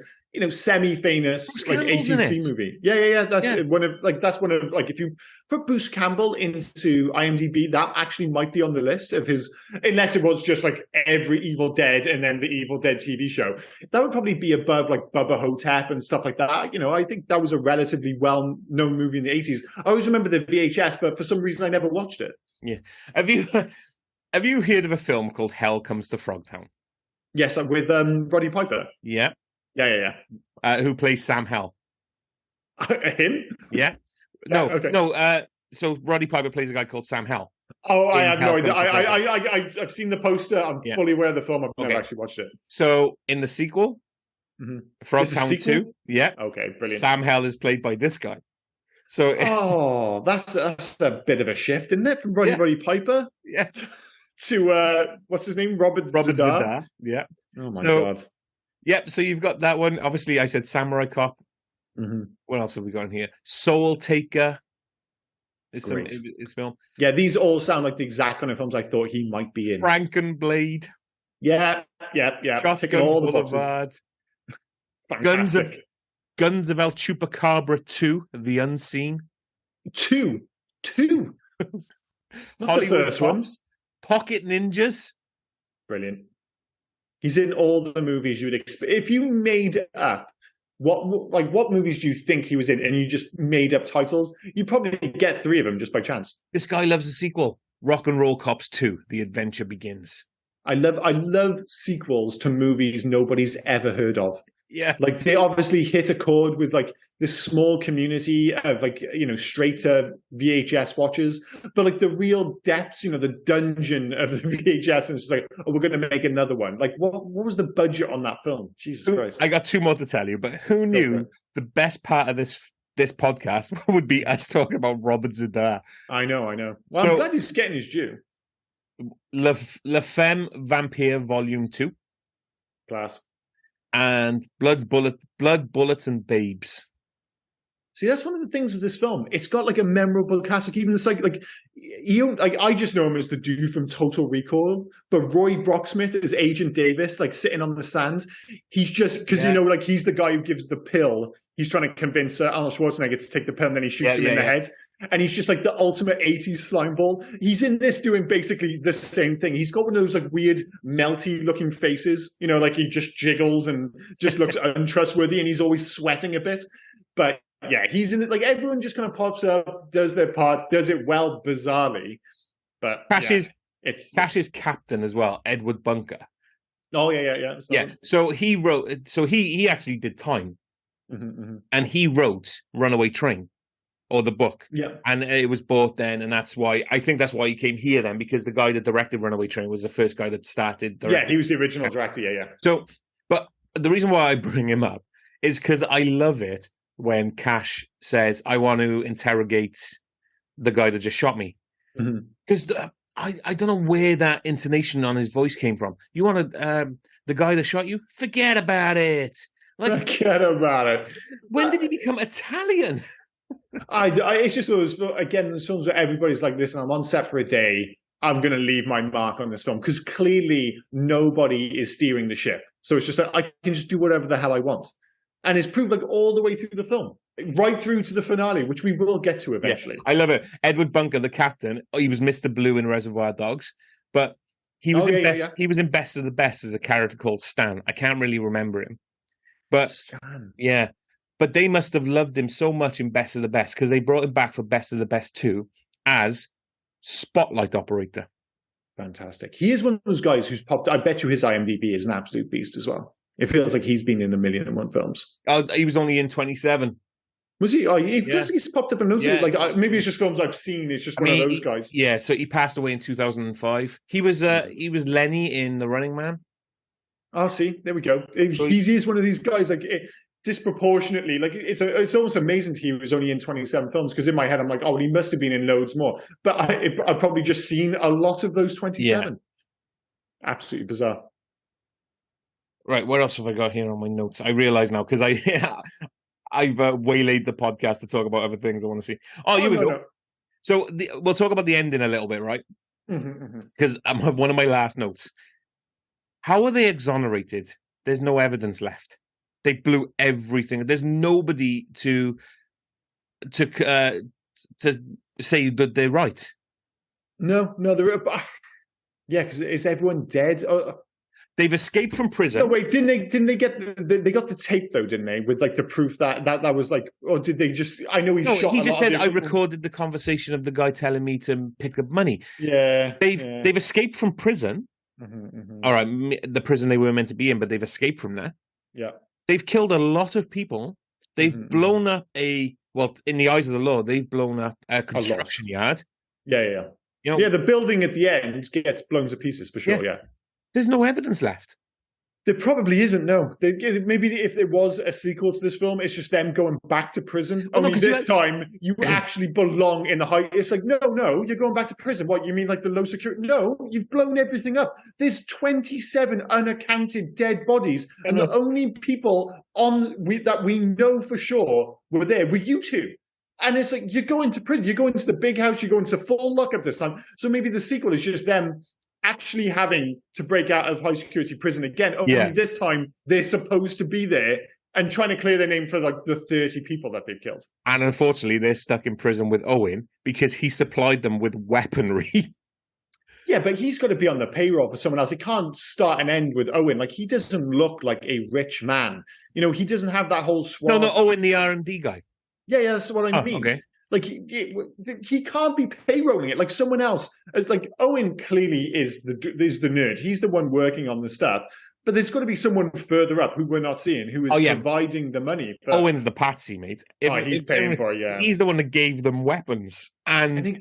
semi-famous like 80s B movie. Yeah. That's one of if you put Bruce Campbell into IMDb, that actually might be on the list of his, unless it was just like every Evil Dead and then the Evil Dead TV show. That would probably be above like Bubba Hotep and stuff like that. I think that was a relatively well-known movie in the 80s. I always remember the VHS, but for some reason I never watched it. Yeah. Have you heard of a film called Hell Comes to Frogtown? Yes, with Roddy Piper. Yeah. Yeah. Who plays Sam Hell? Him? Yeah. No. So Roddy Piper plays a guy called Sam Hell. Oh, I in have no idea. Helicopter Forever. I've seen the poster. I'm Yeah. fully aware of the film. I've never Okay. actually watched it. So in the sequel, There's a Frogtown sequel? 2, yeah, Okay, brilliant. Sam Hell is played by this guy. So Oh, that's a bit of a shift, isn't it? From Roddy Yeah. Roddy Piper yeah, to what's his name? Robert Z'Dar. Z'Dar. Yeah. Oh my So god. yep. So you've got that one. Obviously, I said Samurai Cop. What else have we got in here? Soul Taker. Great. It's film. Yeah, these all sound like the exact kind of films I thought he might be in. Frankenblade. Yeah. Ticking Shotgun all the boxes. Boulevard. Fantastic. Guns of El Chupacabra 2, The Unseen. Two. Not Hollywood the first one. Cops. Pocket Ninjas. Brilliant. He's in all the movies you would expect. If you made up what movies do you think he was in, and you just made up titles, you probably get 3 of them just by chance. This guy loves a sequel. Rock and Roll Cops 2, The Adventure Begins. I love sequels to movies nobody's ever heard of. Yeah. Like they obviously hit a chord with like this small community of like, straight to VHS watchers, but like the real depths, the dungeon of the VHS, and it's like, oh, we're going to make another one. Like what was the budget on that film? Jesus Christ. I got 2 more to tell you, but who knew the best part of this podcast would be us talking about Robert Z'Dar? I know. Well, I'm glad he's getting his due. La Femme Vampire Volume 2. Class. And Blood, Bullets, and Babes. See, that's one of the things with this film. It's got like a memorable cast. Like even I just know him as the dude from Total Recall, but Roy Brocksmith is Agent Davis, like sitting on the stand. He's just because he's the guy who gives the pill. He's trying to convince Arnold Schwarzenegger to take the pill, and then he shoots him in the head. And he's just like the ultimate 80s slime ball. He's in this doing basically the same thing. He's got one of those like weird melty looking faces, like he just jiggles and just looks untrustworthy, and he's always sweating a bit. But yeah, he's in it. Like everyone just kind of pops up, does their part, does it well, bizarrely. But Cash's captain as well, Edward Bunker. Oh yeah. So he wrote. So he actually did Time, and he wrote Runaway Train. Or the book. Yeah. And it was both then, and that's why he came here then, because the guy that directed Runaway Train was the first guy that started directing. Yeah, he was the original director, yeah. So, but the reason why I bring him up is because I love it when Cash says, I want to interrogate the guy that just shot me. Because I don't know where that intonation on his voice came from. You want to, the guy that shot you? Forget about it. Forget about it. When did he become Italian? It's just those films where everybody's like, listen, I'm on set for a day. I'm going to leave my mark on this film, because clearly nobody is steering the ship. So it's just like, I can just do whatever the hell I want. And it's proved like all the way through the film, right through to the finale, which we will get to eventually. Yeah, I love it. Edward Bunker, the captain, he was Mr. Blue in Reservoir Dogs, but he was he was in Best of the Best as a character called Stan. I can't really remember him. But Stan. Yeah. But they must have loved him so much in Best of the Best, because they brought him back for Best of the Best 2 as Spotlight Operator. Fantastic. He is one of those guys who's popped. I bet you his IMDb is an absolute beast as well. It feels like he's been in 1,000,001 films. Oh, he was only in 27. Was he? Oh, he's popped up in loads of, like, maybe it's just films I've seen. It's just one of those guys. Yeah, so he passed away in 2005. He was Lenny in The Running Man. Oh, see, there we go. He is one of these guys, like, disproportionately, like, it's almost amazing he was only in 27 films, because in my head I'm like, oh, well, he must have been in loads more. But I've probably just seen a lot of those 27. Yeah. Absolutely bizarre. Right, what else have I got here on my notes? I realize now, because I've waylaid the podcast to talk about other things I want to see. Here we go. No. So we'll talk about the ending a little bit, right? Because one of my last notes. How are they exonerated? There's no evidence left. They blew everything. There's nobody to say that they're right. No, yeah, because is everyone dead? They've escaped from prison. No, wait, didn't they get they got the tape though, didn't they? With like the proof that was like, or did they just? I know he just said I recorded the conversation of the guy telling me to pick up money. Yeah, they've escaped from prison. All right, the prison they were meant to be in, but they've escaped from there. Yeah, they've killed a lot of people. They've blown up in the eyes of the law, they've blown up a construction yard. Yeah. You know, Yeah, the building at the end gets blown to pieces for sure. Yeah. there's no evidence left. There probably isn't, no. Maybe if there was a sequel to this film, it's just them going back to prison. Well, no, Only this time, you actually belong in the high... It's like, no, you're going back to prison. What, you mean like the low security? No, you've blown everything up. There's 27 unaccounted dead bodies, and the only people that we know for sure were there were you two. And it's like, you're going to prison. You're going to the big house. You're going to full lockup this time. So maybe the sequel is just them actually having to break out of high security prison again. Only this time they're supposed to be there and trying to clear their name for like the 30 people that they've killed. And unfortunately, they're stuck in prison with Owen because he supplied them with weaponry. Yeah, but he's got to be on the payroll for someone else. It can't start and end with Owen. Like, he doesn't look like a rich man. You know, he doesn't have that whole swag. No, Owen, the R&D guy. Yeah, that's what I mean. Okay. Like, he can't be payrolling it like someone else. Like, Owen clearly is the nerd. He's the one working on the stuff. But there's got to be someone further up who we're not seeing, who is providing the money. Owen's the patsy, mate. He's paying for it, yeah. He's the one that gave them weapons and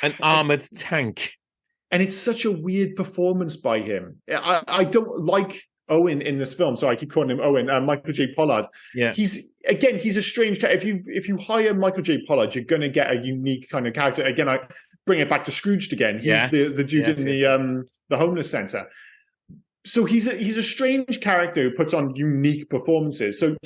an armoured tank. And it's such a weird performance by him. I don't like Owen in this film, so I keep calling him Owen. Michael J. Pollard. Yeah, he's a strange character. If you hire Michael J. Pollard, you're going to get a unique kind of character. Again, I bring it back to Scrooged again. He's the dude in the homeless center. So he's a strange character who puts on unique performances. So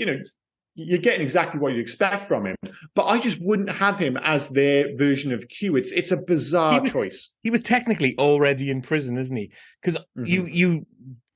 you're getting exactly what you expect from him. But I just wouldn't have him as their version of Q. It's a bizarre choice. He was technically already in prison, isn't he? Because you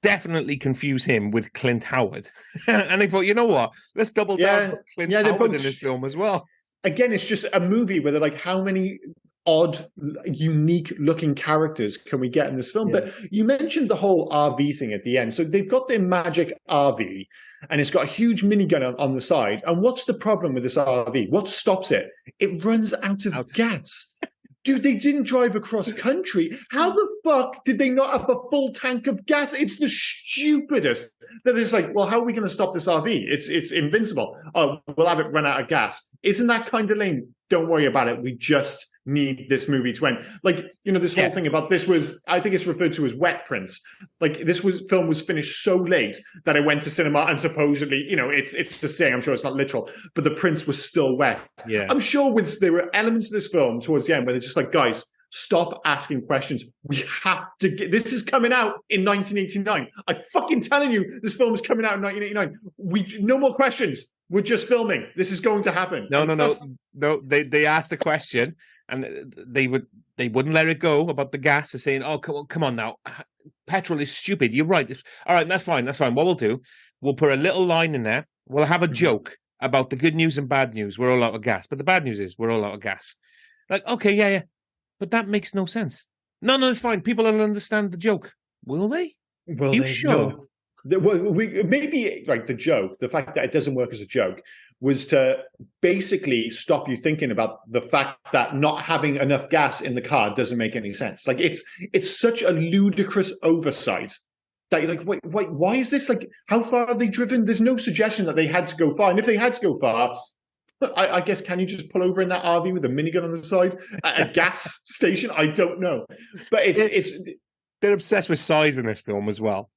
definitely confuse him with Clint Howard. And they thought, you know what? Let's double down on Clint Howard in this film as well. Again, it's just a movie where they're like, how many odd, unique-looking characters can we get in this film? But you mentioned the whole RV thing at the end. So they've got their magic RV, and it's got a huge minigun on the side. And what's the problem with this RV? What stops it? It runs out of gas. Dude, they didn't drive across country. How the fuck did they not have a full tank of gas? It's the stupidest. That is like, well, how are we going to stop this RV? It's invincible. Oh, we'll have it run out of gas. Isn't that kind of lame? Don't worry about it. We just need this movie to end. Like, this whole thing about this was, I think it's referred to as wet prints. Like, film was finished so late that I went to cinema and supposedly, it's the saying, I'm sure it's not literal, but the prints were still wet. Yeah. I'm sure there were elements of this film towards the end where they're just like, guys, stop asking questions. We have to this is coming out in 1989. I'm fucking telling you, this film is coming out in 1989. No more questions. We're just filming. This is going to happen. No. They asked a question and they wouldn't let it go about the gas. They're saying, oh, come on now. Petrol is stupid. You're right. All right, that's fine. What we'll do, we'll put a little line in there. We'll have a joke about the good news and bad news. We're all out of gas. But the bad news is we're all out of gas. Like, okay, yeah. But that makes no sense. No, it's fine. People will understand the joke. Will they? Well, you sure? No. Maybe like the fact that it doesn't work as a joke was to basically stop you thinking about the fact that not having enough gas in the car doesn't make any sense. Like it's such a ludicrous oversight that you're like, wait, why is this? Like, how far have they driven? There's no suggestion that they had to go far. And if they had to go far, I guess, can you just pull over in that RV with a minigun on the side at a gas station? I don't know. But they're obsessed with size in this film as well.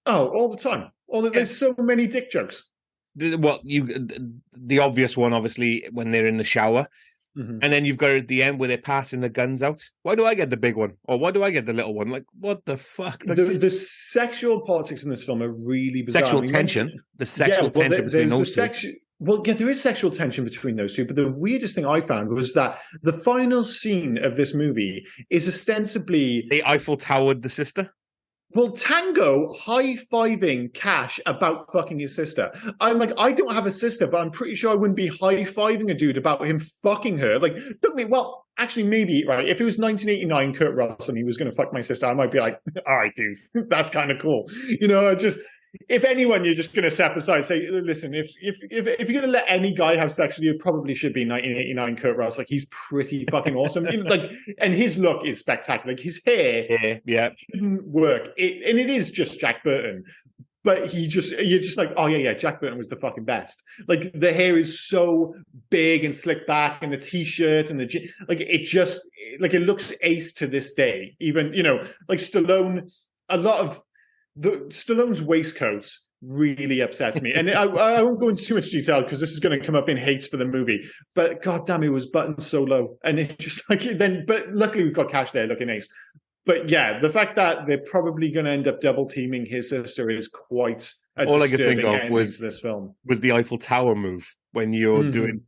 Oh, all the time. There's so many dick jokes. Well, the obvious one, obviously, when they're in the shower. Mm-hmm. And then you've got at the end where they're passing the guns out. Why do I get the big one? Or why do I get the little one? Like, what the fuck? Like, the sexual politics in this film are really bizarre. Sexual tension. The sexual tension between those two. Well, yeah, there is sexual tension between those two, but the weirdest thing I found was that the final scene of this movie is ostensibly... They Eiffel Towered the sister? Well, Tango high-fiving Cash about fucking his sister. I'm like, I don't have a sister, but I'm pretty sure I wouldn't be high-fiving a dude about him fucking her. Like, don't me, well, actually, maybe, right? If it was 1989 Kurt Russell and he was going to fuck my sister, I might be like, all right, dude, that's kind of cool. If anyone, you're just going to step aside and say, listen, if you're going to let any guy have sex with you, it probably should be 1989 Kurt Russell. Like, he's pretty fucking awesome. And his look is spectacular. Like, his hair shouldn't work. And it is just Jack Burton. But you're just like, oh yeah, Jack Burton was the fucking best. Like the hair is so big and slicked back, and the t-shirt and it looks ace to this day. Even like Stallone, a lot of Stallone's waistcoat really upsets me, and I won't go into too much detail because this is going to come up in hates for the movie. But god damn, it was buttoned so low, and it just But luckily we've got Cash there looking ace. But yeah, the fact that they're probably going to end up double teaming his sister is quite all I could think of was this film. Was the Eiffel Tower move when you're doing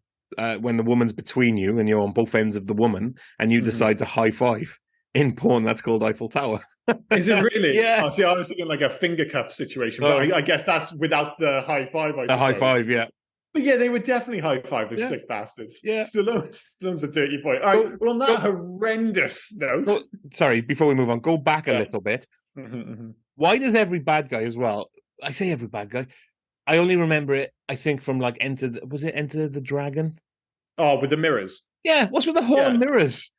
when the woman's between you and you're on both ends of the woman and you decide to high five. In porn, that's called Eiffel Tower. Is it really? Yeah. Oh, see, I was thinking like a finger cuff situation, but I guess that's without the high five. The high five, yeah. But yeah, they would definitely high five those sick bastards. Yeah. Stallone's a dirty boy. All right, well, on that horrendous note. Sorry, before we move on, go back a little bit. Why does every bad guy as well? I say every bad guy. I only remember it, I think, from like Enter the Dragon? Oh, with the mirrors. Yeah, what's with the horn mirrors?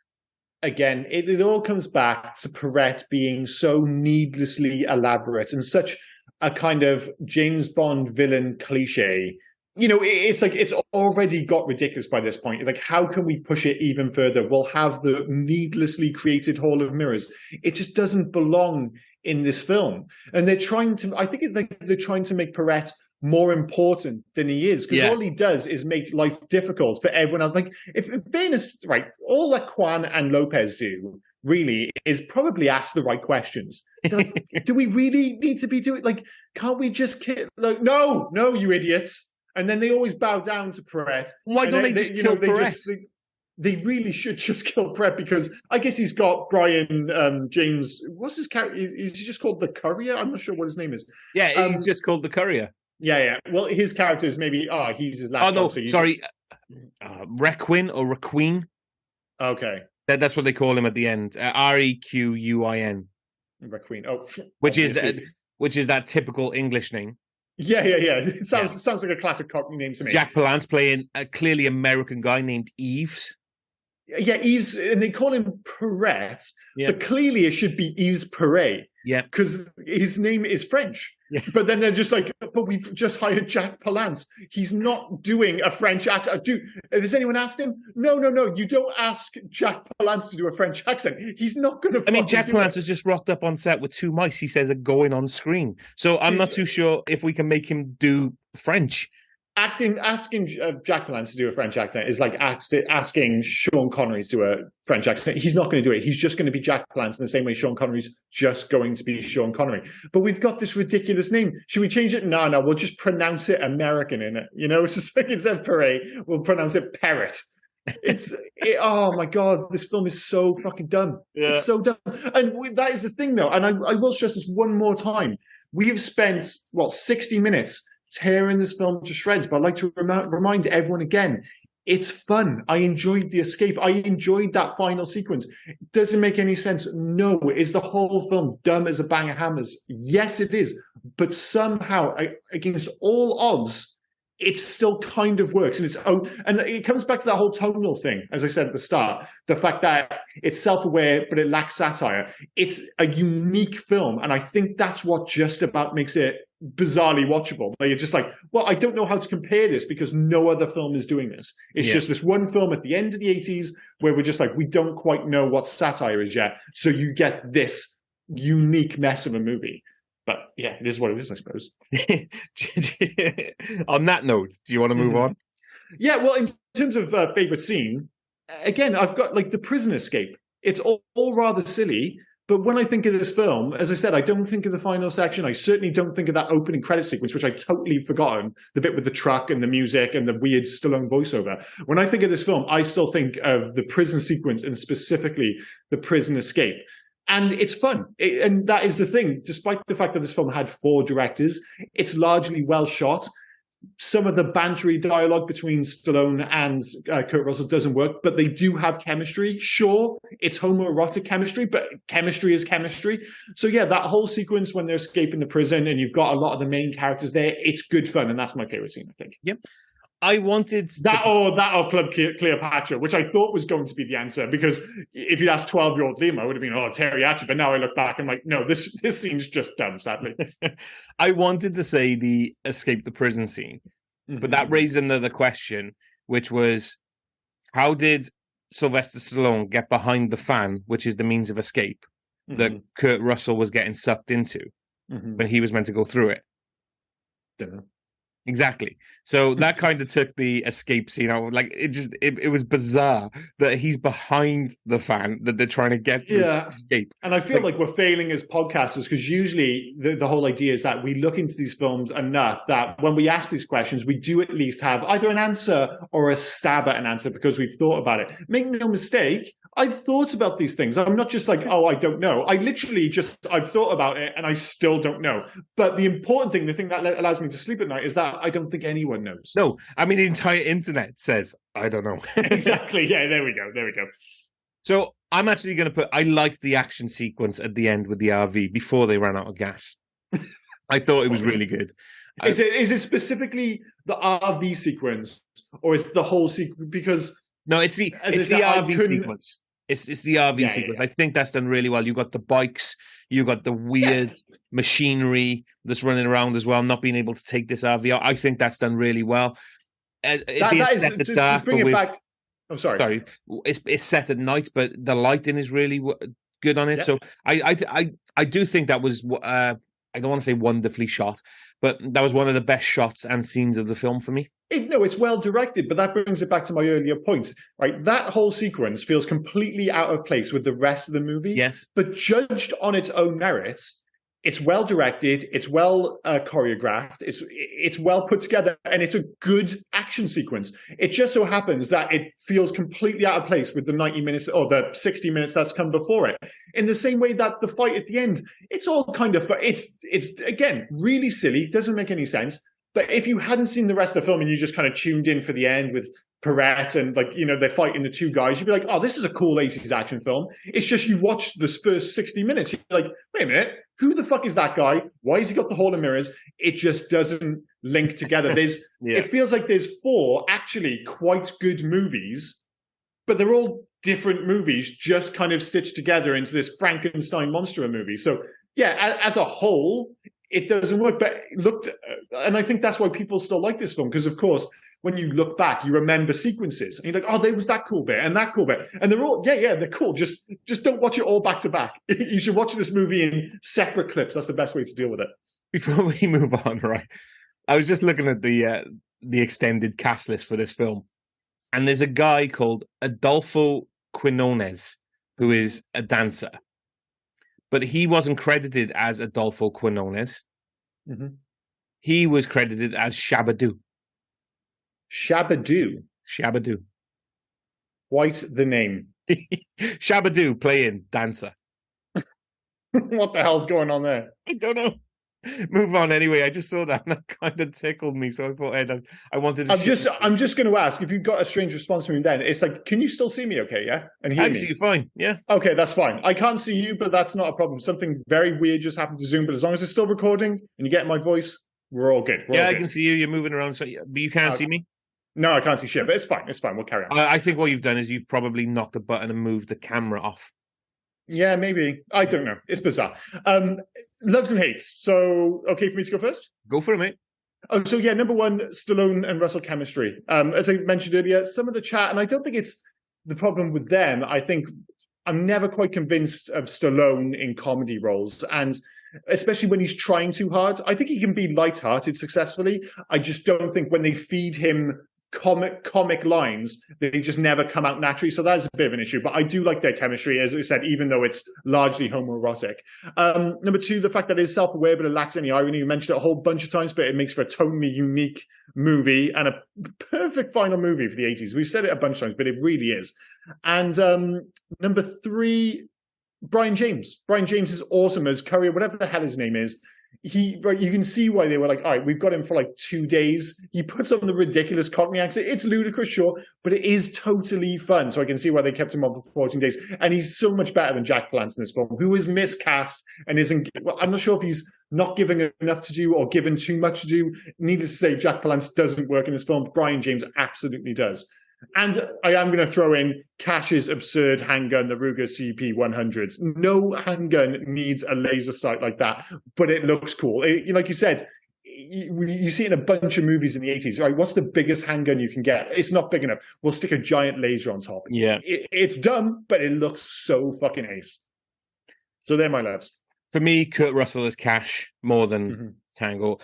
Again, it all comes back to Perrette being so needlessly elaborate and such a kind of James Bond villain cliche. It's like it's already got ridiculous by this point. Like, how can we push it even further? We'll have the needlessly created Hall of Mirrors. It just doesn't belong in this film. And they're trying to, I think it's like they're trying to make Perrette more important than he is, because all he does is make life difficult for everyone else. Like, if fairness, right, all that Quan and Lopez do really is probably ask the right questions. Like, do we really need to be doing, like, can't we just kill? Like, no, you idiots. And then they always bow down to Perrette. Why don't they just kill Perrette? They really should just kill Perrette, because I guess he's got Brian James. What's his character? Is he just called the Courier? I'm not sure what his name is. Yeah, he's just called the Courier. Yeah. Well, his character is maybe, he's his last. Oh, no, sorry. Requin or Requeen. Okay. That's what they call him at the end. Requin. Requeen. Oh. Which is that typical English name. Yeah. It sounds like a classic Cockney name to me. Jack Palance playing a clearly American guy named Eves. Yeah, Eves, and they call him Perrette, but clearly it should be Yves Perret. Yeah. Because his name is French. Yeah. But then they're just like, but we've just hired Jack Palance. He's not doing a French accent. Has anyone asked him? No. You don't ask Jack Palance to do a French accent. He's not going to. I mean, Jack Palance has just rocked up on set with two mice. He says are going on screen. So I'm not too sure if we can make him do French. Asking Jack Palance to do a French accent is like asking Sean Connery to do a French accent. He's not going to do it. He's just going to be Jack Palance in the same way Sean Connery's just going to be Sean Connery. But we've got this ridiculous name. Should we change it? No, we'll just pronounce it American in it. It's just like instead of Perret, we'll pronounce it Parrot. Oh my God, this film is so fucking dumb. Yeah. It's so dumb. And that is the thing though, and I will stress this one more time. We've spent, 60 minutes tearing this film to shreds, but I'd like to remind everyone again, it's fun. I enjoyed the escape. I enjoyed that final sequence. Does it make any sense? No. Is the whole film dumb as a bang of hammers? Yes, it is. But somehow, against all odds, it still kind of works. And it comes back to that whole tonal thing, as I said at the start, the fact that it's self-aware, but it lacks satire. It's a unique film. And I think that's what just about makes it bizarrely watchable. Like, you're just like, well, I don't know how to compare this because no other film is doing this. It's just this one film at the end of the 80s where we're just like, we don't quite know what satire is yet. So you get this unique mess of a movie. But yeah, it is what it is, I suppose. On that note, do you want to move on? Yeah, well, in terms of favorite scene, again, I've got like the prison escape. It's all rather silly. But when I think of this film, as I said, I don't think of the final section. I certainly don't think of that opening credit sequence, which I totally forgotten, the bit with the truck and the music and the weird Stallone voiceover. When I think of this film, I still think of the prison sequence and specifically the prison escape. And it's fun. And that is the thing. Despite the fact that this film had 4 directors, it's largely well shot. Some of the bantery dialogue between Stallone and Kurt Russell doesn't work, but they do have chemistry. Sure, it's homoerotic chemistry, but chemistry is chemistry. So yeah, that whole sequence when they're escaping the prison and you've got a lot of the main characters there, it's good fun. And that's my favorite scene, I think. Yep. I wanted that or Club Cleopatra, which I thought was going to be the answer, because if you'd asked 12-year-old Liam, I would have been, oh, Terry Hatcher. But now I look back, I'm like, no, this scene's just dumb, sadly. I wanted to say the escape the prison scene, but that raised another question, which was, how did Sylvester Stallone get behind the fan, which is the means of escape that Kurt Russell was getting sucked into when he was meant to go through it? Don't know. Exactly. So that kind of took the escape scene out. Like, it was bizarre that he's behind the fan that they're trying to get through to escape. And I feel like we're failing as podcasters, because usually the whole idea is that we look into these films enough that when we ask these questions, we do at least have either an answer or a stab at an answer because we've thought about it. Make no mistake, I've thought about these things. I'm not just like, oh, I don't know. I've thought about it and I still don't know. But the important thing, the thing that allows me to sleep at night, is that I don't think anyone knows. No, I mean, the entire internet says, I don't know. Exactly. Yeah, there we go. So I'm actually going to put, I liked the action sequence at the end with the RV before they ran out of gas. I thought it was really good. Is it specifically the RV sequence, or is it the whole sequence? Because no, it's the RV sequence. It's the RV sequence. Yeah. I think that's done really well. You got the bikes, you got the weird machinery that's running around as well, not being able to take this RV out. I think that's done really well. Back. I'm sorry. It's set at night, but the lighting is really good on it. Yeah. So I do think that was I don't want to say wonderfully shot, but that was one of the best shots and scenes of the film for me. It's well directed, but that brings it back to my earlier point, right? That whole sequence feels completely out of place with the rest of the movie. Yes. But judged on its own merits, it's well directed, it's well choreographed, it's well put together, and it's a good action sequence. It just so happens that it feels completely out of place with the 90 minutes or the 60 minutes that's come before it. In the same way that the fight at the end, it's all kind of, it's again, really silly, doesn't make any sense. But if you hadn't seen the rest of the film and you just kind of tuned in for the end with Perrette and, like, you know, they're fighting the two guys, you'd be like, oh, this is a cool 80s action film. It's just you've watched this first 60 minutes. You're like, wait a minute, who the fuck is that guy? Why has he got the hole in mirrors? It just doesn't link together. It feels like there's 4 actually quite good movies, but they're all different movies just kind of stitched together into this Frankenstein monster movie. So, yeah, as a whole, it doesn't work, but and I think that's why people still like this film, because of course, when you look back, you remember sequences, and you're like, oh, there was that cool bit and that cool bit, and they're all, they're cool. Just don't watch it all back to back. You should watch this movie in separate clips. That's the best way to deal with it. Before we move on, right? I was just looking at the extended cast list for this film, and there's a guy called Adolfo Quinones who is a dancer. But he wasn't credited as Adolfo Quinones. Mm-hmm. He was credited as Shabba-Doo. Shabba-Doo. Quite the name. Shabba-Doo playing dancer. What the hell's going on there? I don't know. Move on anyway. I just saw that and that kind of tickled me, so I thought I wanted to. I'm just going to ask, if you've got a strange response from me then, it's like, can you still see me okay, yeah? And hear me? I can see you fine, yeah. Okay, that's fine. I can't see you, but that's not a problem. Something very weird just happened to Zoom, but as long as it's still recording and you get my voice, we're all good. I can see you. You're moving around, but you can't see me? No, I can't see shit, but it's fine. It's fine. We'll carry on. I think what you've done is you've probably knocked a button and moved the camera off. Yeah, maybe. I don't know. It's bizarre. Loves and hates. So, okay for me to go first? Go for it, mate. Oh, so yeah, number 1, Stallone and Russell chemistry. As I mentioned earlier, some of the chat, and I don't think it's the problem with them. I think I'm never quite convinced of Stallone in comedy roles, and especially when he's trying too hard. I think he can be lighthearted successfully. I just don't think when they feed him comic lines, they just never come out naturally. So that is a bit of an issue. But I do like their chemistry, as I said, even though it's largely homoerotic. Number 2, the fact that it's self-aware, but it lacks any irony. You mentioned it a whole bunch of times, but it makes for a totally unique movie and a perfect final movie for the 80s. We've said it a bunch of times, but it really is. And number 3, Brian James. Brian James is awesome as Courier, whatever the hell his name is. You can see why they were like, all right, we've got him for like 2 days. He puts on the ridiculous Cockney accent. It's ludicrous, sure, but it is totally fun. So I can see why they kept him on for 14 days. And he's so much better than Jack Palance in this film, who is miscast and isn't. Well, I'm not sure if he's not given enough to do or given too much to do. Needless to say, Jack Palance doesn't work in this film. Brian James absolutely does. And I am going to throw in Cash's absurd handgun, the Ruger CP100s. No handgun needs a laser sight like that, but it looks cool. Like you said, you see it in a bunch of movies in the 80s, right? What's the biggest handgun you can get? It's not big enough. We'll stick a giant laser on top. Yeah. It's dumb, but it looks so fucking ace. So they're my loves. For me, Kurt Russell is Cash more than Tango.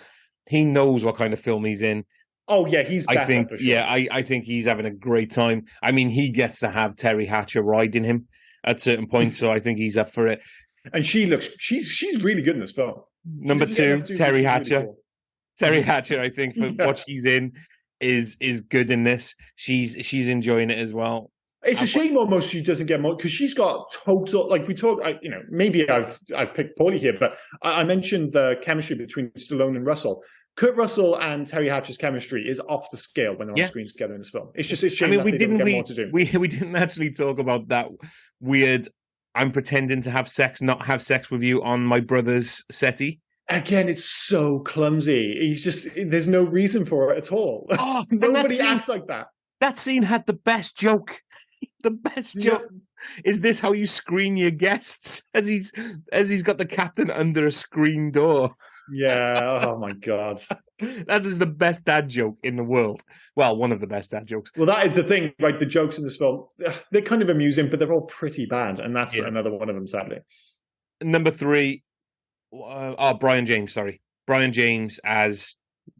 He knows what kind of film he's in. Oh yeah, he's better. For sure. I think he's having a great time. I mean, he gets to have Terry Hatcher riding him at certain points, so I think he's up for it. And she's really good in this film. Number 2, Terry Hatcher. Really cool. Terry Hatcher, I think, for what she's in, is good in this. She's enjoying it as well. It's a shame almost she doesn't get more because she's got total, like we talk, maybe I've picked poorly here, but I mentioned the chemistry between Stallone and Russell. Kurt Russell and Terry Hatcher's chemistry is off the scale when they're on screen together in this film. It's just a shame that they don't get more to do. We didn't actually talk about that weird, I'm pretending to have sex, not have sex with you on my brother's settee. Again, it's so clumsy. There's no reason for it at all. Oh, nobody acts like that. That scene had the best joke. The best joke. Is this how you screen your guests? As he's got the captain under a screen door. Yeah. Oh my God. That is the best dad joke in the world. Well, one of the best dad jokes. Well, that is the thing. Like the jokes in this film, they're kind of amusing, but they're all pretty bad, and that's another one of them, sadly. Number 3. Brian James. Sorry, Brian James as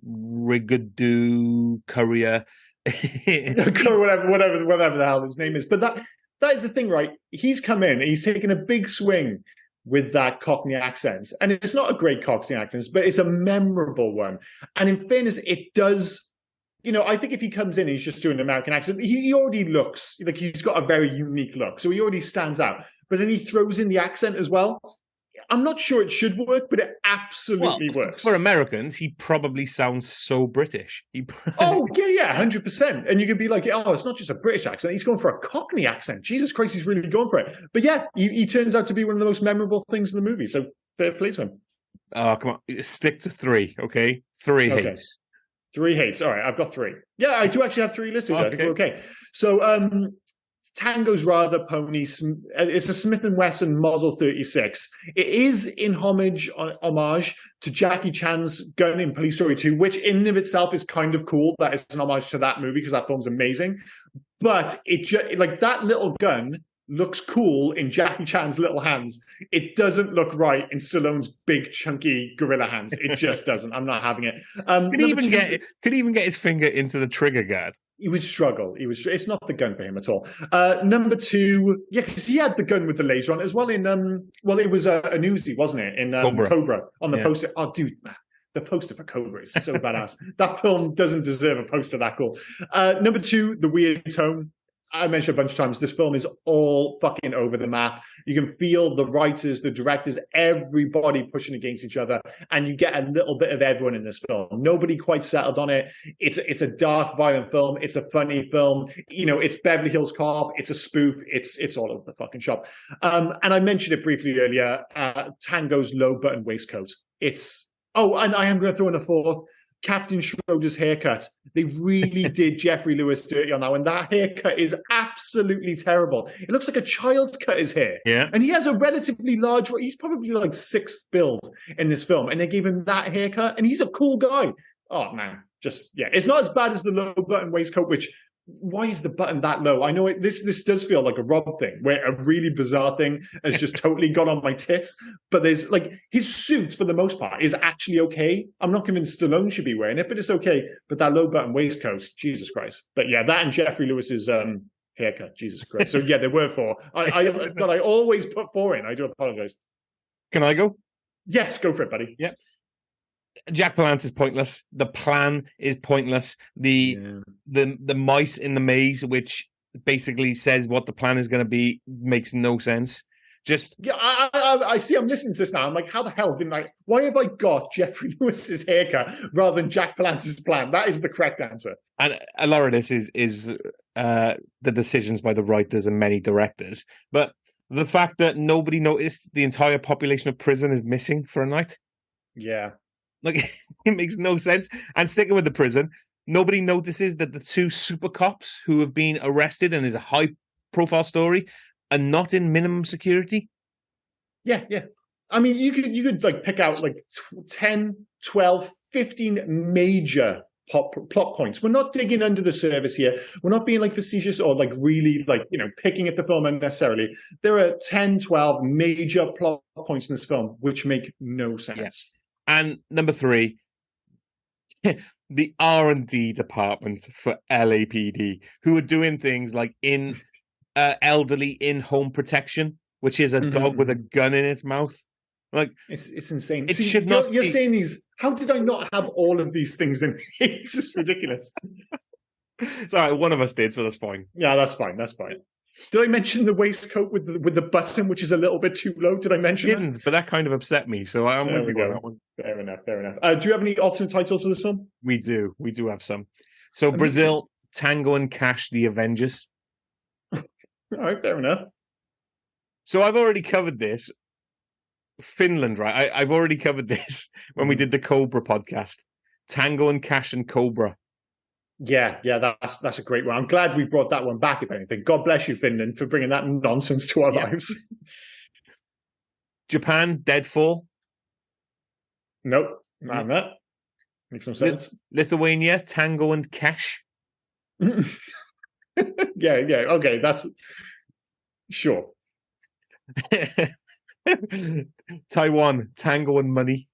Rigaudot Courier. whatever the hell his name is. But that is the thing, right? He's come in, he's taken a big swing with that Cockney accent. And it's not a great Cockney accent, but it's a memorable one. And in fairness, it does, I think if he comes in, he's just doing an American accent, he already looks like he's got a very unique look. So he already stands out. But then he throws in the accent as well. I'm not sure it should work, but it absolutely works. For Americans, he probably sounds so British. Oh, yeah, 100%. And you could be like, oh, it's not just a British accent. He's going for a Cockney accent. Jesus Christ, he's really going for it. But yeah, he turns out to be one of the most memorable things in the movie. So fair play to him. Oh, come on. Stick to 3, okay? 3 hates. 3 hates. All right, I've got 3. Yeah, I do actually have 3 listed. Okay. I think we're okay. So Tango's rather pony. It's a Smith & Wesson Model 36. It is in homage to Jackie Chan's gun in Police Story 2, which in and of itself is kind of cool. That is an homage to that movie because that film's amazing. But like that little gun looks cool in Jackie Chan's little hands. It doesn't look right in Stallone's big, chunky gorilla hands. It just doesn't. I'm not having it. Could he even get his finger into the trigger guard? He would struggle. It's not the gun for him at all. Number 2, yeah, because he had the gun with the laser on as well in it was a Uzi, wasn't it? In Cobra on the poster. Oh, dude. The poster for Cobra is so badass. That film doesn't deserve a poster that cool. Number 2, the weird tone. I mentioned a bunch of times, this film is all fucking over the map. You can feel the writers, the directors, everybody pushing against each other, and you get a little bit of everyone in this film. Nobody quite settled on it. It's a dark, violent film. It's a funny film. It's Beverly Hills Cop. It's a spoof. It's all over the fucking shop. And I mentioned it briefly earlier, Tango's low-button waistcoat. And I am going to throw in a 4th. Captain Schroeder's haircut. They really did Jeffrey Lewis dirty on that one. That haircut is absolutely terrible. It looks like a child cut his hair. Yeah. And he has a relatively large, he's probably like 6th build in this film. And they gave him that haircut. And he's a cool guy. Oh, man. It's not as bad as the low button waistcoat, which, why is the button that low? I know this does feel like a Rob thing, where a really bizarre thing has just totally got on my tits. But there's his suit for the most part is actually okay. I'm not convinced Stallone should be wearing it, but it's okay. But that low button waistcoat, Jesus Christ. But yeah, that and Jeffrey Lewis's haircut, Jesus Christ. So yeah, there were 4. I always put 4 in. I do apologize. Can I go? Yes, go for it, buddy. Yeah. Jack Palance is pointless. The plan is pointless. The mice in the maze, which basically says what the plan is going to be, makes no sense. Just Yeah, I see. I'm listening to this now. I'm like, how the hell didn't I? Why have I got Jeffrey Lewis's haircut rather than Jack Palance's plan? That is the correct answer. and a lot of this is the decisions by the writers and many directors, but the fact that nobody noticed the entire population of prison is missing for a night, Yeah. like it makes no sense. And sticking with the prison, nobody notices that the two super cops who have been arrested and is a high profile story are not in minimum security. Yeah, yeah. I mean, you could like pick out like 10, 12, 15 major plot points. We're not digging under the surface here. We're not being like facetious or like really like, picking at the film unnecessarily. There are 10, 12 major plot points in this film which make no sense. Yes. And number 3, the R&D department for LAPD, who are doing things like in elderly in-home protection, which is a dog with a gun in its mouth. Like it's insane. It should not. You're saying these. How did I not have all of these things in? It's just ridiculous. Sorry, one of us did, so that's fine. Yeah, that's fine. That's fine. Did I mention the waistcoat with the button, which is a little bit too low? Did I mention Didn't, but that kind of upset me. So I'm with you on that one. Fair enough. Fair enough. Do you have any alternate titles for this film? We do have some. So Brazil, Tango and Cash, The Avengers. All right, fair enough. So I've already covered this. Finland, right? I've already covered this when we did the Cobra podcast. Tango and Cash and Cobra. Yeah, that's a great one. I'm glad we brought that one back, if anything. God bless you, Finland, for bringing that nonsense to our lives. Japan, Deadfall. Nope, not that. Makes some sense. Lithuania, Tango and Cash. yeah, okay, that's... Sure. Taiwan, Tango and Money.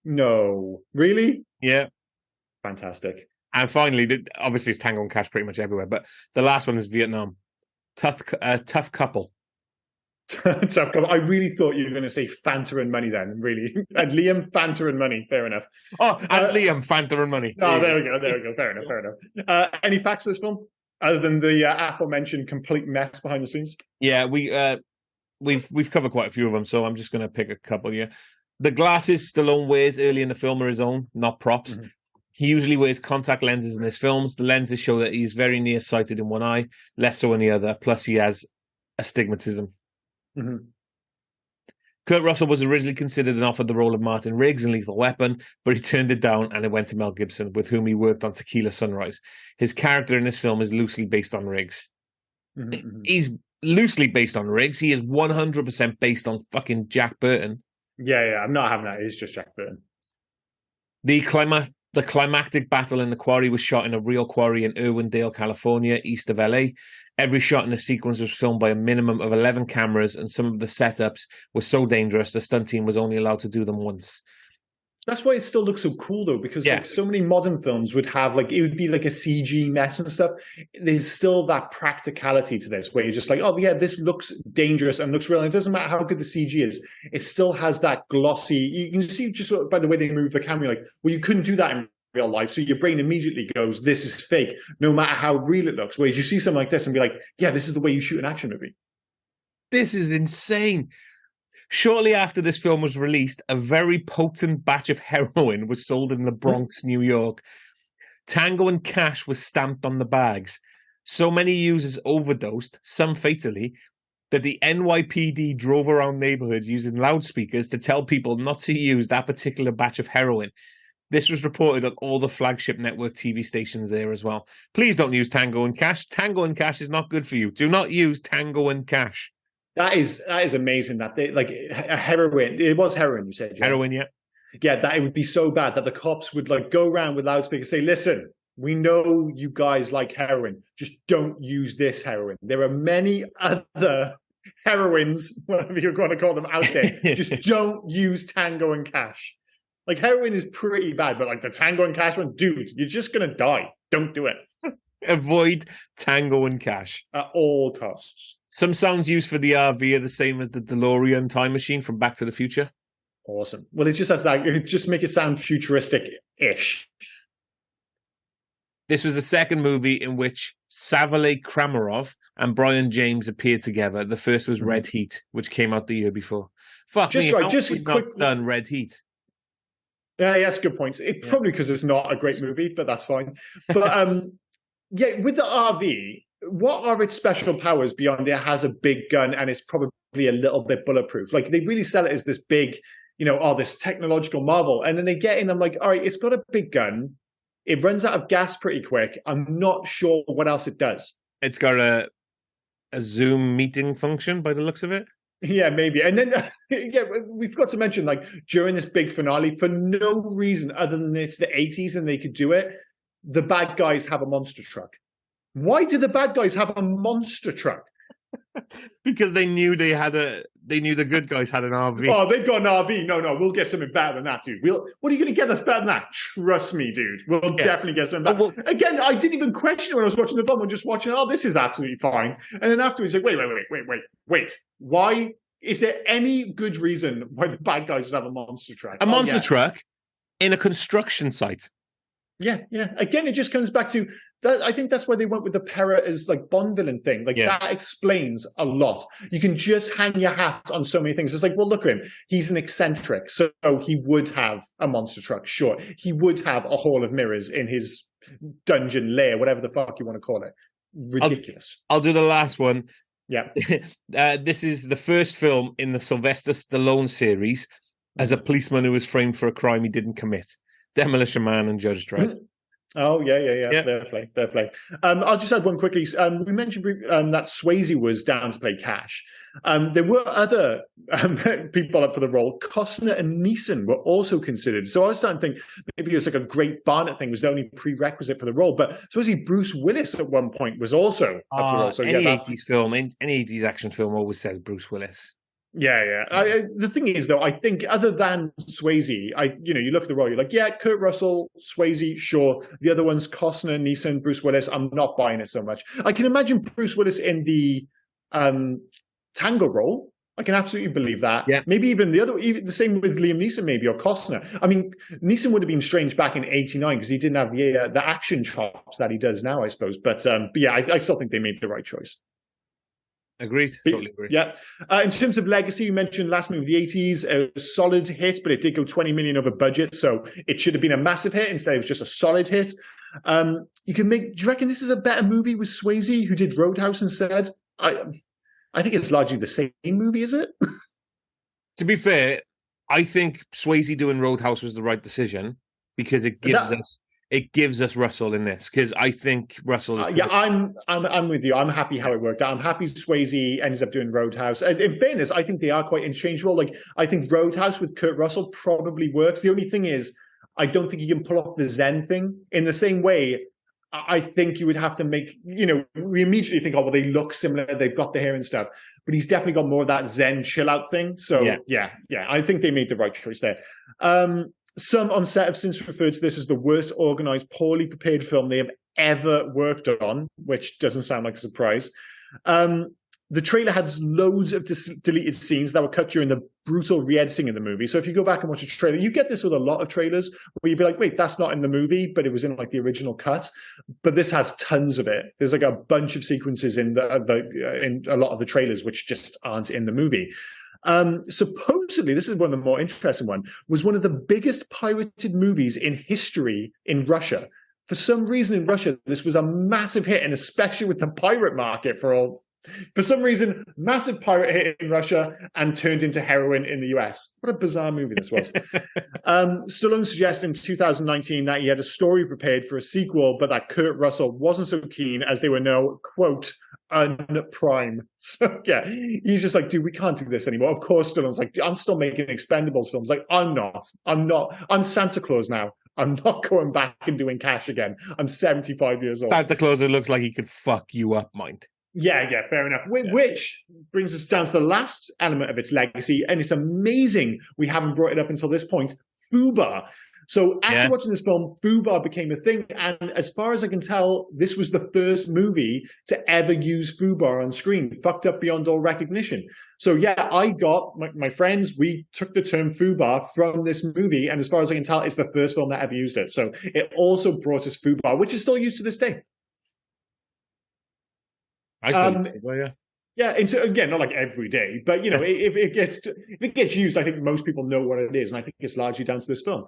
No. Really? Yeah. Fantastic. And finally, obviously it's Tango and Cash pretty much everywhere, but the last one is Vietnam. Tough Couple. Tough Couple. I really thought you were going to say Fanta and Money then, really. And Liam, Fanta and Money. Fair enough. Oh, and Liam, Fanta and Money. Oh, there we go. Fair enough. Any facts of this film? Other than the aforementioned complete mess behind the scenes? Yeah, we've covered quite a few of them, so I'm just going to pick a couple here. The glasses Stallone wears early in the film are his own, not props. Mm-hmm. He usually wears contact lenses in his films. The lenses show that he's very nearsighted in one eye, less so in the other. Plus, he has astigmatism. Mm-hmm. Kurt Russell was originally considered and offered the role of Martin Riggs in Lethal Weapon, but he turned it down and it went to Mel Gibson, with whom he worked on Tequila Sunrise. His character in this film is loosely based on Riggs. Mm-hmm. He's loosely based on Riggs. He is 100% based on fucking Jack Burton. Yeah, I'm not having that. It's just Jack Burton. The climactic battle in the quarry was shot in a real quarry in Irwindale, California, east of LA. Every shot in the sequence was filmed by a minimum of 11 cameras, and some of the setups were so dangerous the stunt team was only allowed to do them once. That's why it still looks so cool, though, because like, so many modern films would have, like, it would be like a CG mess and stuff. There's still that practicality to this, where you're just like, oh, yeah, this looks dangerous and looks real. And it doesn't matter how good the CG is. It still has that glossy... You can see just by the way they move the camera, like, well, you couldn't do that in real life. So your brain immediately goes, this is fake, no matter how real it looks. Whereas you see something like this and be like, yeah, this is the way you shoot an action movie. This is insane. Shortly after this film was released, a very potent batch of heroin was sold in the Bronx, New York. Tango and Cash was stamped on the bags. So many users overdosed, some fatally, that the NYPD drove around neighborhoods using loudspeakers to tell people not to use that particular batch of heroin. This was reported on all the flagship network TV stations there as well. Please don't use Tango and Cash. Tango and Cash is not good for you. Do not use Tango and Cash. That is amazing that they like a heroin. It was heroin, you said. Yeah? Heroin, yeah. Yeah, that it would be so bad that the cops would like go around with loudspeakers and say, listen, we know you guys like heroin. Just don't use this heroin. There are many other heroins, whatever you're going to call them, out there. Just don't use Tango and Cash. Like, heroin is pretty bad, but like the Tango and Cash one, dude, you're just going to die. Don't do it. Avoid Tango and Cash. At all costs. Some sounds used for the RV are the same as the DeLorean time machine from Back to the Future. Awesome. Well, it just has that. It just make it sound futuristic-ish. This was the second movie in which Savaley Kramarov and Brian James appeared together. The first was Red Heat, which came out the year before. Fuck Just me, right, how just have we a quick not done Red Heat? Yeah, that's a good point. Probably because it's not a great movie, but that's fine. But yeah, with the RV, what are its special powers beyond it has a big gun and it's probably a little bit bulletproof? Like they really sell it as this big, this technological marvel. And then they get in, I'm like, all right, it's got a big gun. It runs out of gas pretty quick. I'm not sure what else it does. It's got a Zoom meeting function by the looks of it. Yeah, maybe. And then, we forgot to mention, like, during this big finale, for no reason other than it's the 80s and they could do it, the bad guys have a monster truck. Why do the bad guys have a monster truck? Because they knew the good guys had an RV. Oh, they've got an RV. No, we'll get something better than that, dude. What are you going to get that's better than that? Trust me, dude. We'll definitely get something better. Again, I didn't even question it when I was watching the film. I'm just watching, this is absolutely fine. And then afterwards, like, wait. Why? Is there any good reason why the bad guys would have a monster truck? A monster truck in a construction site. Yeah. Again, it just comes back to that. I think that's why they went with the Pera as like Bond villain thing. Like that explains a lot. You can just hang your hat on so many things. It's like, well, look at him. He's an eccentric, so he would have a monster truck. Sure, he would have a hall of mirrors in his dungeon lair, whatever the fuck you want to call it. Ridiculous. I'll do the last one. Yeah. This is the first film in the Sylvester Stallone series as a policeman who was framed for a crime he didn't commit. Demolition Man and Judge Dredd. Oh, yeah. Fair play. I'll just add one quickly. We mentioned that Swayze was down to play Cash. There were other people up for the role. Costner and Neeson were also considered. So I was starting to think maybe it was like a Great Barnett thing was the only prerequisite for the role. But supposedly Bruce Willis at one point was also up for the role. So any 80s film, any 80s action film always says Bruce Willis. Yeah. The thing is, though, I think other than Swayze, you look at the role, you're like, yeah, Kurt Russell, Swayze, sure. The other ones, Costner, Neeson, Bruce Willis, I'm not buying it so much. I can imagine Bruce Willis in the Tango role. I can absolutely believe that. Yeah. Maybe even the same with Liam Neeson, maybe, or Costner. I mean, Neeson would have been strange back in '89 because he didn't have the action chops that he does now, I suppose. But yeah, I still think they made the right choice. Agreed. Totally agree. Yeah. In terms of legacy, you mentioned last movie of the 80s, a solid hit, but it did go 20 million over budget, so it should have been a massive hit instead of just a solid hit. Do you reckon this is a better movie with Swayze, who did Roadhouse instead? I think it's largely the same movie, is it? To be fair, I think Swayze doing Roadhouse was the right decision because it gives us Russell in this, because I think Russell. I'm with you. I'm happy how it worked out. I'm happy Swayze ends up doing Roadhouse. In fairness, I think they are quite interchangeable. Like I think Roadhouse with Kurt Russell probably works. The only thing is, I don't think he can pull off the Zen thing in the same way. I think you would have to make. We immediately think, oh well, they look similar. They've got the hair and stuff, but he's definitely got more of that Zen chill out thing. So yeah. I think they made the right choice there. Some on set have since referred to this as the worst organized, poorly prepared film they have ever worked on, which doesn't sound like a surprise. The trailer had loads of deleted scenes that were cut during the brutal re-editing of the movie. So if you go back and watch a trailer, you get this with a lot of trailers where you'd be like, wait, that's not in the movie, but it was in like the original cut. But this has tons of it. There's like a bunch of sequences in in a lot of the trailers which just aren't in the movie. Supposedly, this is one of the more interesting one, was one of the biggest pirated movies in history in Russia. For some reason in Russia, this was a massive hit, and especially with the pirate market for some reason, massive pirate hit in Russia and turned into heroin in the US. What a bizarre movie this was. Stallone suggested in 2019 that he had a story prepared for a sequel, but that Kurt Russell wasn't so keen as they were no, quote, unprime. So yeah, he's just like, dude, we can't do this anymore. Of course, Stallone's like, I'm still making Expendables films. Like, I'm Santa Claus now. I'm not going back and doing Cash again. I'm 75 years old. Santa Claus, it looks like he could fuck you up, mind. Yeah, fair enough. Which brings us down to the last element of its legacy, and it's amazing we haven't brought it up until this point. Fubar. So after watching Yes. this film, foobar became a thing. And as far as I can tell, this was the first movie to ever use foobar on screen, fucked up beyond all recognition. So yeah, I got, my friends, we took the term foobar from this movie. And as far as I can tell, it's the first film that ever used it. So it also brought us foobar, which is still used to this day. I saw foobar, yeah. Yeah, again, not like every day, but you know, if it gets used, I think most people know what it is, and I think it's largely down to this film.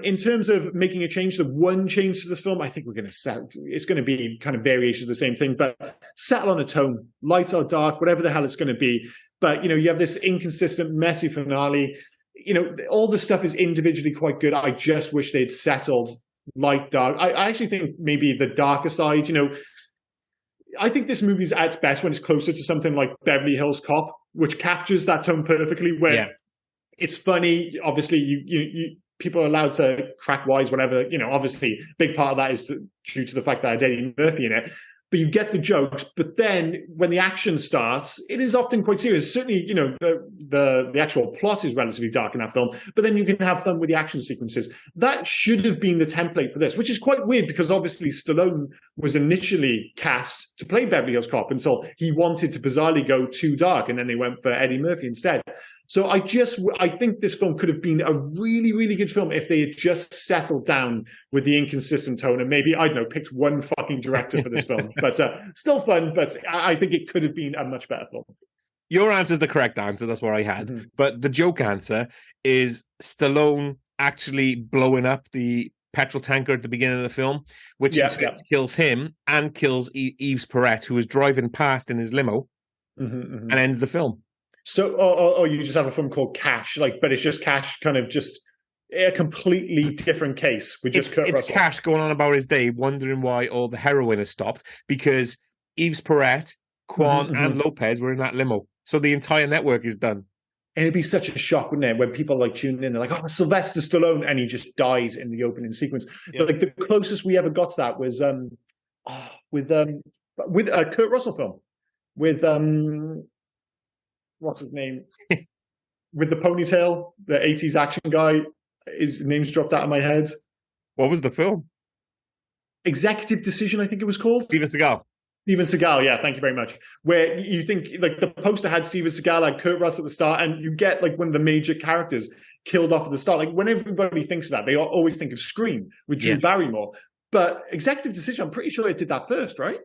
In terms of making a change, the one change to this film, I think we're going to set. It's going to be kind of variations of the same thing, but settle on a tone, light or dark, whatever the hell it's going to be. But you know, you have this inconsistent, messy finale. You know, all the stuff is individually quite good. I just wish they'd settled light, dark. I actually think maybe the darker side, you know. I think this movie's at its best when it's closer to something like Beverly Hills Cop, which captures that tone perfectly, where it's funny. Obviously, you people are allowed to crack wise, whatever. You know, obviously, big part of that is due to the fact that I had Eddie Murphy in it. But you get the jokes. But then when the action starts, it is often quite serious. Certainly, you know, the actual plot is relatively dark in that film. But then you can have fun with the action sequences. That should have been the template for this, which is quite weird because obviously Stallone was initially cast to play Beverly Hills Cop until he wanted to bizarrely go too dark, and then they went for Eddie Murphy instead. So I think this film could have been a really, really good film if they had just settled down with the inconsistent tone and maybe, I don't know, picked one fucking director for this film. But still fun, but I think it could have been a much better film. Your answer is the correct answer. That's what I had. Mm-hmm. But the joke answer is Stallone actually blowing up the petrol tanker at the beginning of the film, which kills him and kills Yves Perret, who was driving past in his limo, and ends the film. So, you just have a film called Cash, but it's just Cash, kind of just a completely different case with just Kurt Russell. It's Cash going on about his day, wondering why all the heroin has stopped, because Yves Perret, Quan, and Lopez were in that limo. So the entire network is done. And it'd be such a shock, wouldn't it, when people tune in, they're like, "Oh, Sylvester Stallone," and he just dies in the opening sequence. Yep. But the closest we ever got to that was with a Kurt Russell film with what's his name? With the ponytail, the 80s action guy. His name's dropped out of my head. What was the film? Executive Decision, I think it was called. Steven Seagal. Steven Seagal, yeah, thank you very much. Where you think, the poster had Steven Seagal, Kurt Russell at the start, and you get, one of the major characters killed off at the start. When everybody thinks of that, they always think of Scream with Drew Barrymore. But Executive Decision, I'm pretty sure it did that first, right?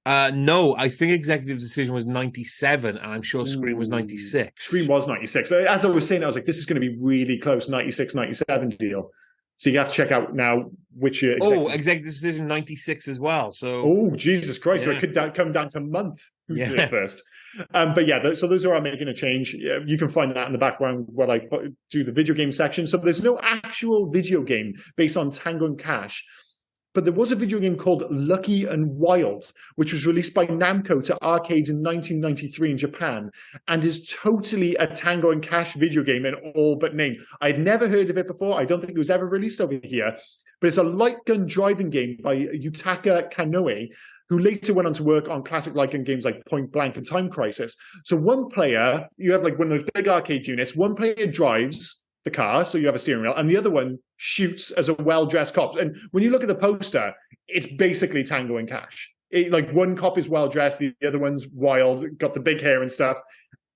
No, I think Executive Decision was 97, and I'm sure Scream was 96. Scream was 96. As I was saying, I was like, this is going to be really close, 96, 97 deal. So you have to check out now which year. Executive Decision 96 as well. So, Jesus Christ! Yeah. So it could come down to month who did it first. But yeah, so those are making a change. You can find that in the background while I do the video game section. So there's no actual video game based on Tango Cash. But there was a video game called Lucky and Wild, which was released by Namco to arcades in 1993 in Japan, and is totally a Tango and Cash video game in all but name. I'd never heard of it before. I don't think it was ever released over here. But it's a light gun driving game by Yutaka Kanoe, who later went on to work on classic light gun games like Point Blank and Time Crisis. So one player, you have one of those big arcade units, one player drives the car, so you have a steering wheel, and the other one shoots as a well-dressed cop. And when you look at the poster, it's basically Tango and Cash. One cop is well-dressed, the other one's wild, got the big hair and stuff.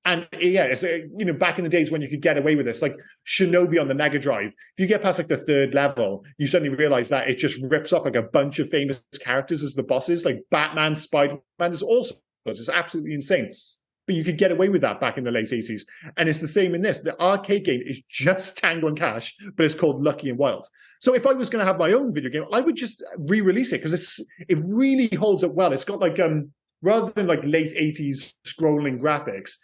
And it's back in the days when you could get away with this, like Shinobi on the Mega Drive. If you get past the third level, you suddenly realize that it just rips off a bunch of famous characters as the bosses, like Batman, Spider-Man. There's all sorts. It's absolutely insane. But you could get away with that back in the late 80s. And it's the same in this. The arcade game is just Tango and Cash, but it's called Lucky and Wild. So if I was going to have my own video game, I would just re-release it because it really holds up well. It's got rather than late 80s scrolling graphics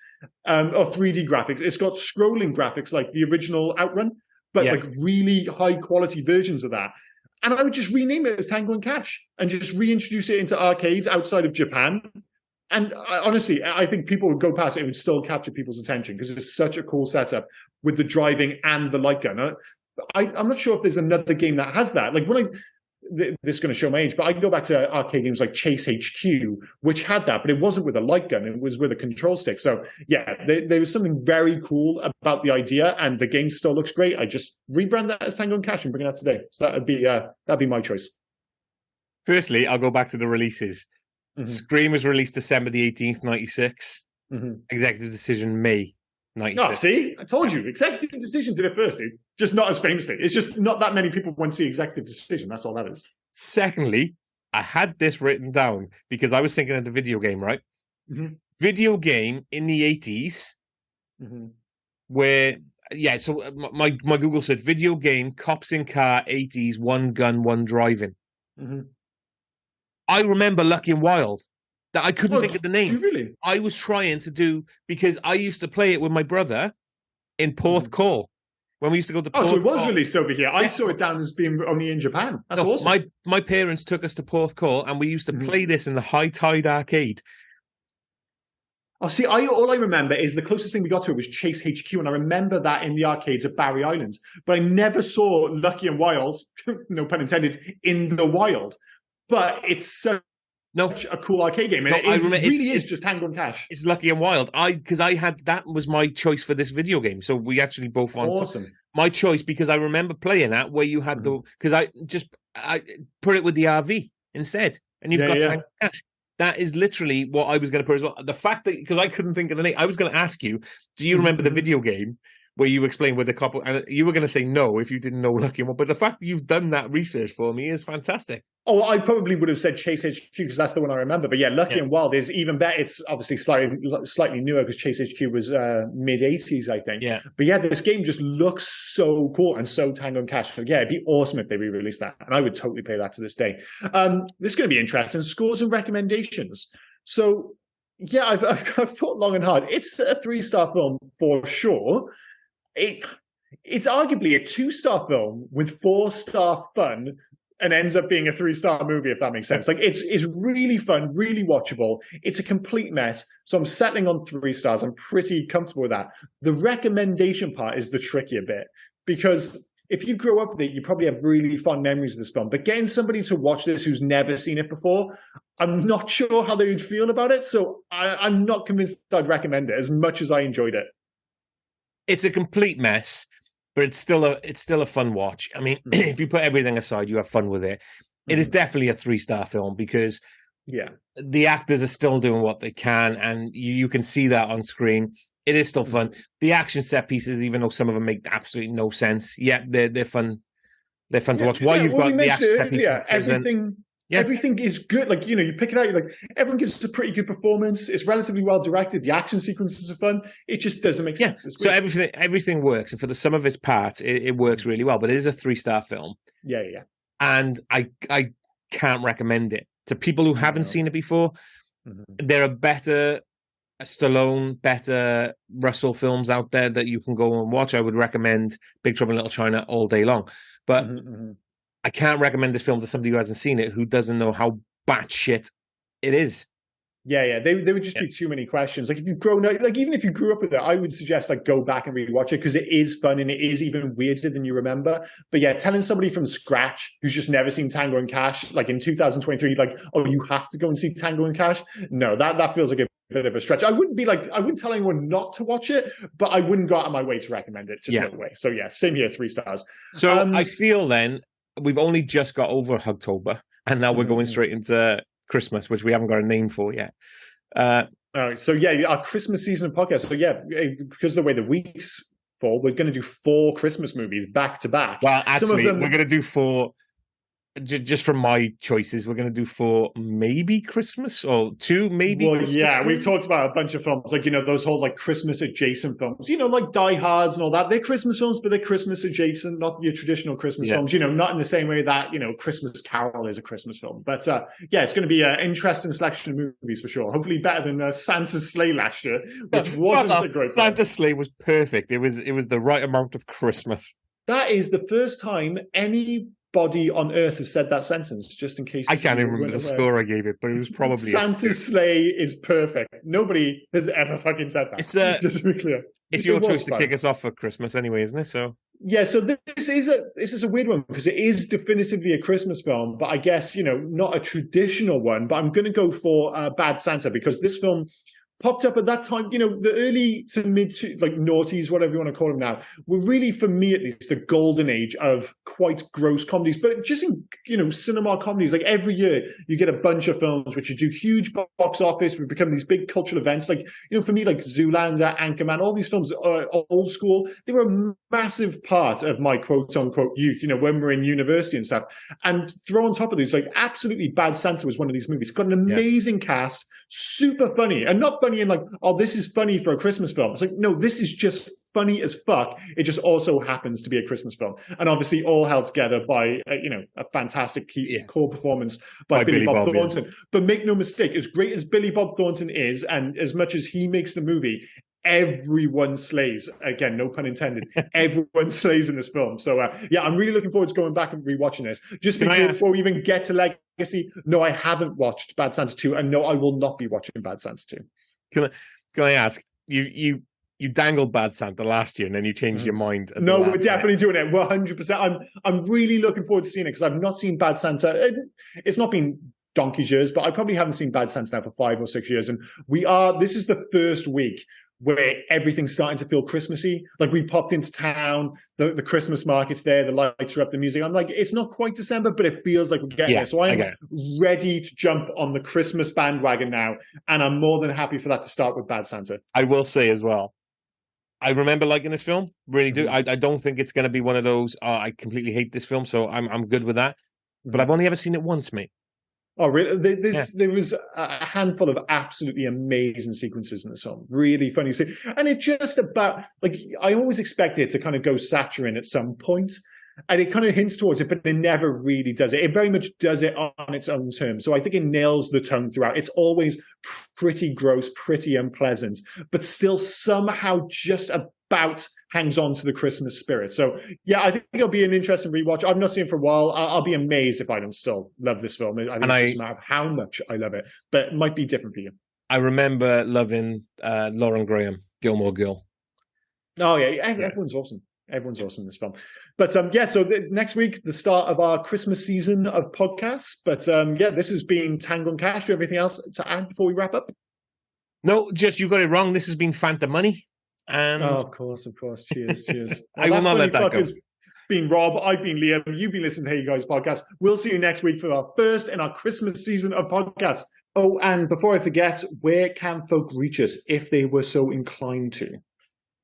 or 3D graphics, it's got scrolling graphics like the original Outrun, but really high quality versions of that. And I would just rename it as Tango and Cash and just reintroduce it into arcades outside of Japan. And honestly, I think people would go past it and would still capture people's attention because it's such a cool setup with the driving and the light gun. I'm not sure if there's another game that has that. this is going to show my age, but I can go back to arcade games like Chase HQ, which had that, but it wasn't with a light gun; it was with a control stick. So yeah, there was something very cool about the idea, and the game still looks great. I just rebrand that as Tango and Cash and bring it out today. So that'd be my choice. Firstly, I'll go back to the releases. Mm-hmm. Scream was released December the 18th, 96. Mm-hmm. Executive Decision, May 96. Oh, see? I told you. Executive Decision did it first, dude. Just not as famously. It's just not that many people went to see Executive Decision. That's all that is. Secondly, I had this written down because I was thinking of the video game, right? Mm-hmm. Video game in the 80s where, yeah, so my Google said video game, cops in car, 80s, one gun, one driving. Mm-hmm. I remember Lucky and Wild. That I couldn't think of the name. Really? I was trying to do, because I used to play it with my brother in Porth Call. When we used to go to Porth so it was released over here. I saw it down as being only in Japan. That's awesome. My parents took us to Porth Call and we used to play this in the High Tide arcade. Oh, see, all I remember is the closest thing we got to it was Chase HQ, and I remember that in the arcades at Barry Island. But I never saw Lucky and Wild, no pun intended, in the wild. But it's such a cool arcade game. And it really is just Tango and Cash. It's Lucky and Wild. Because I had, that was my choice for this video game. So we actually both want awesome. My choice, because I remember playing that where you had because I put it with the RV instead. And you've got Tango and Cash. That is literally what I was going to put as well. The fact that, because I couldn't think of the name, I was going to ask you, do you remember the video game where you explained with the couple? And you were going to say no if you didn't know Lucky and Wild. But the fact that you've done that research for me is fantastic. Oh, I probably would have said Chase HQ because that's the one I remember. But yeah, Lucky and Wild is even better. It's obviously slightly newer because Chase HQ was mid-80s, I think. Yeah. But yeah, this game just looks so cool and so Tango and Cash. So yeah, it'd be awesome if they re-released that. And I would totally play that to this day. This is going to be interesting. Scores and recommendations. So yeah, I've thought long and hard. It's a 3-star film for sure. It's arguably a 2-star film with 4-star fun and ends up being a 3-star movie, if that makes sense. Like it's really fun, really watchable. It's a complete mess. So I'm settling on 3 stars. I'm pretty comfortable with that. The recommendation part is the trickier bit, because if you grow up with it, you probably have really fond memories of this film. But getting somebody to watch this who's never seen it before, I'm not sure how they would feel about it. So I'm not convinced I'd recommend it as much as I enjoyed it. It's a complete mess. But it's still a fun watch. I mean, if you put everything aside, you have fun with it. It is definitely a 3-star film because the actors are still doing what they can, and you can see that on screen. It is still fun. The action set pieces, even though some of them make absolutely no sense, they're fun. They're fun to watch. While you've got the action set pieces, everything is good. Like, you pick it out, you're like, everyone gives a pretty good performance. It's relatively well directed. The action sequences are fun. It just doesn't make sense. So everything works. And for the sum of its parts, it works really well. But it is a 3-star film. Yeah. And I can't recommend it to people who haven't seen it before. There are better Stallone, better Russell films out there that you can go and watch. I would recommend Big Trouble in Little China all day long. But I can't recommend this film to somebody who hasn't seen it, who doesn't know how batshit it is. Yeah. There would just be too many questions. Like if you've grown up, like even if you grew up with it, I would suggest like go back and rewatch it because it is fun and it is even weirder than you remember. But yeah, telling somebody from scratch who's just never seen Tango and Cash, like in 2023, like, oh, you have to go and see Tango and Cash. No, that feels like a bit of a stretch. I wouldn't tell anyone not to watch it, but I wouldn't go out of my way to recommend it. Just no way. So yeah, same here, 3 stars. So I feel then we've only just got over Hugtober, and now we're going straight into Christmas, which we haven't got a name for yet. All right, so yeah, our Christmas season of podcast. So yeah, because of the way the weeks fall, we're going to do 4 Christmas movies back to back. Well, actually, we're going to do 4. Just from my choices, we're going to do 4 maybe Christmas or 2 maybe. Well, Christmas yeah, movies. we've talked about a bunch of films, like those whole like Christmas adjacent films. Like Die Hards and all that. They're Christmas films, but they're Christmas adjacent, not your traditional Christmas films. Not in the same way that Christmas Carol is a Christmas film. But it's going to be an interesting selection of movies for sure. Hopefully better than Santa's Sleigh last year, which wasn't a great film. Santa's Sleigh was perfect. It was the right amount of Christmas. That is the first time anybody on earth has said that sentence, just in case. I can't even remember the score I gave it, but it was probably Santa's Sleigh is perfect. Nobody has ever fucking said that. It's just to be clear. It's your choice to kick us off for Christmas anyway, isn't it? So Yeah, so this is a weird one because it is definitively a Christmas film, but I guess, not a traditional one. But I'm going to go for Bad Santa because this film popped up at that time, the early to mid to like noughties, whatever you want to call them now, were really, for me at least, the golden age of quite gross comedies. But just in, cinema comedies, like every year you get a bunch of films which do huge box office, we become these big cultural events. Like, for me, like Zoolander, Anchorman, all these films are old school. They were a massive part of my quote unquote youth, when we were in university and stuff. And throw on top of these, like absolutely Bad Santa was one of these movies. It's got an amazing cast, super funny, and not funny in like, oh, this is funny for a Christmas film. It's like, no, this is just funny as fuck. It just also happens to be a Christmas film. And obviously all held together by, a fantastic core performance by Billy Bob Thornton. Yeah. But make no mistake, as great as Billy Bob Thornton is, and as much as he makes the movie, everyone slays. Again, no pun intended. Everyone slays in this film. So, I'm really looking forward to going back and rewatching this. Just before we even get to Legacy, no, I haven't watched Bad Santa 2, and no, I will not be watching Bad Santa 2. Can I ask, you dangled Bad Santa last year and then you changed your mind? No, we're definitely doing it. We're 100%. I'm really looking forward to seeing it because I've not seen Bad Santa. It's not been donkey's years, but I probably haven't seen Bad Santa now for 5 or 6 years. And this is the first week where everything's starting to feel Christmassy. Like we popped into town, the Christmas market's there, the lights are up, the music. I'm like, it's not quite December, but it feels like we're getting there. So I'm ready to jump on the Christmas bandwagon now. And I'm more than happy for that to start with Bad Santa. I will say as well, I remember liking this film, really do. I don't think it's going to be one of those, I completely hate this film, so I'm good with that. But I've only ever seen it once, mate. Oh, really? There was a handful of absolutely amazing sequences in this film. Really funny. And it just about, like, I always expect it to kind of go saccharine at some point. And it kind of hints towards it, but it never really does it. It very much does it on its own terms. So I think it nails the tone throughout. It's always pretty gross, pretty unpleasant, but still somehow just about hangs on to the Christmas spirit. So yeah, I think it'll be an interesting rewatch. I've not seen it for a while. I'll be amazed if I don't still love this film. I think it's just a matter of how much I love it, but it might be different for you. I remember loving Lauren Graham, Gilmore Girl. Oh yeah, everyone's awesome. Everyone's awesome in this film. But so next week, the start of our Christmas season of podcasts. But this has been Tango Cash. Do you have anything else to add before we wrap up? No, just you got it wrong. This has been Fanta Money. And of course. Cheers. Well, I will not let that go. Been Rob, I've been Liam, you've been listening to Hey You Guys podcast. We'll see you next week for our first in our Christmas season of podcasts. Oh, and before I forget, where can folk reach us if they were so inclined to?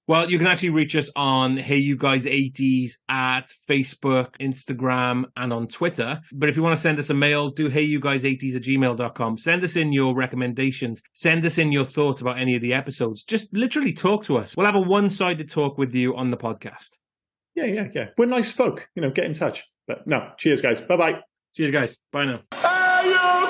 Well, you can actually reach us on Hey You Guys 80s at Facebook, Instagram, and on Twitter. But if you want to send us a mail, do heyyouguys80s@gmail.com. Send us in your recommendations. Send us in your thoughts about any of the episodes. Just literally talk to us. We'll have a one-sided talk with you on the podcast. Yeah. We're nice folk. Get in touch. But no, cheers, guys. Bye-bye. Cheers, guys. Bye now.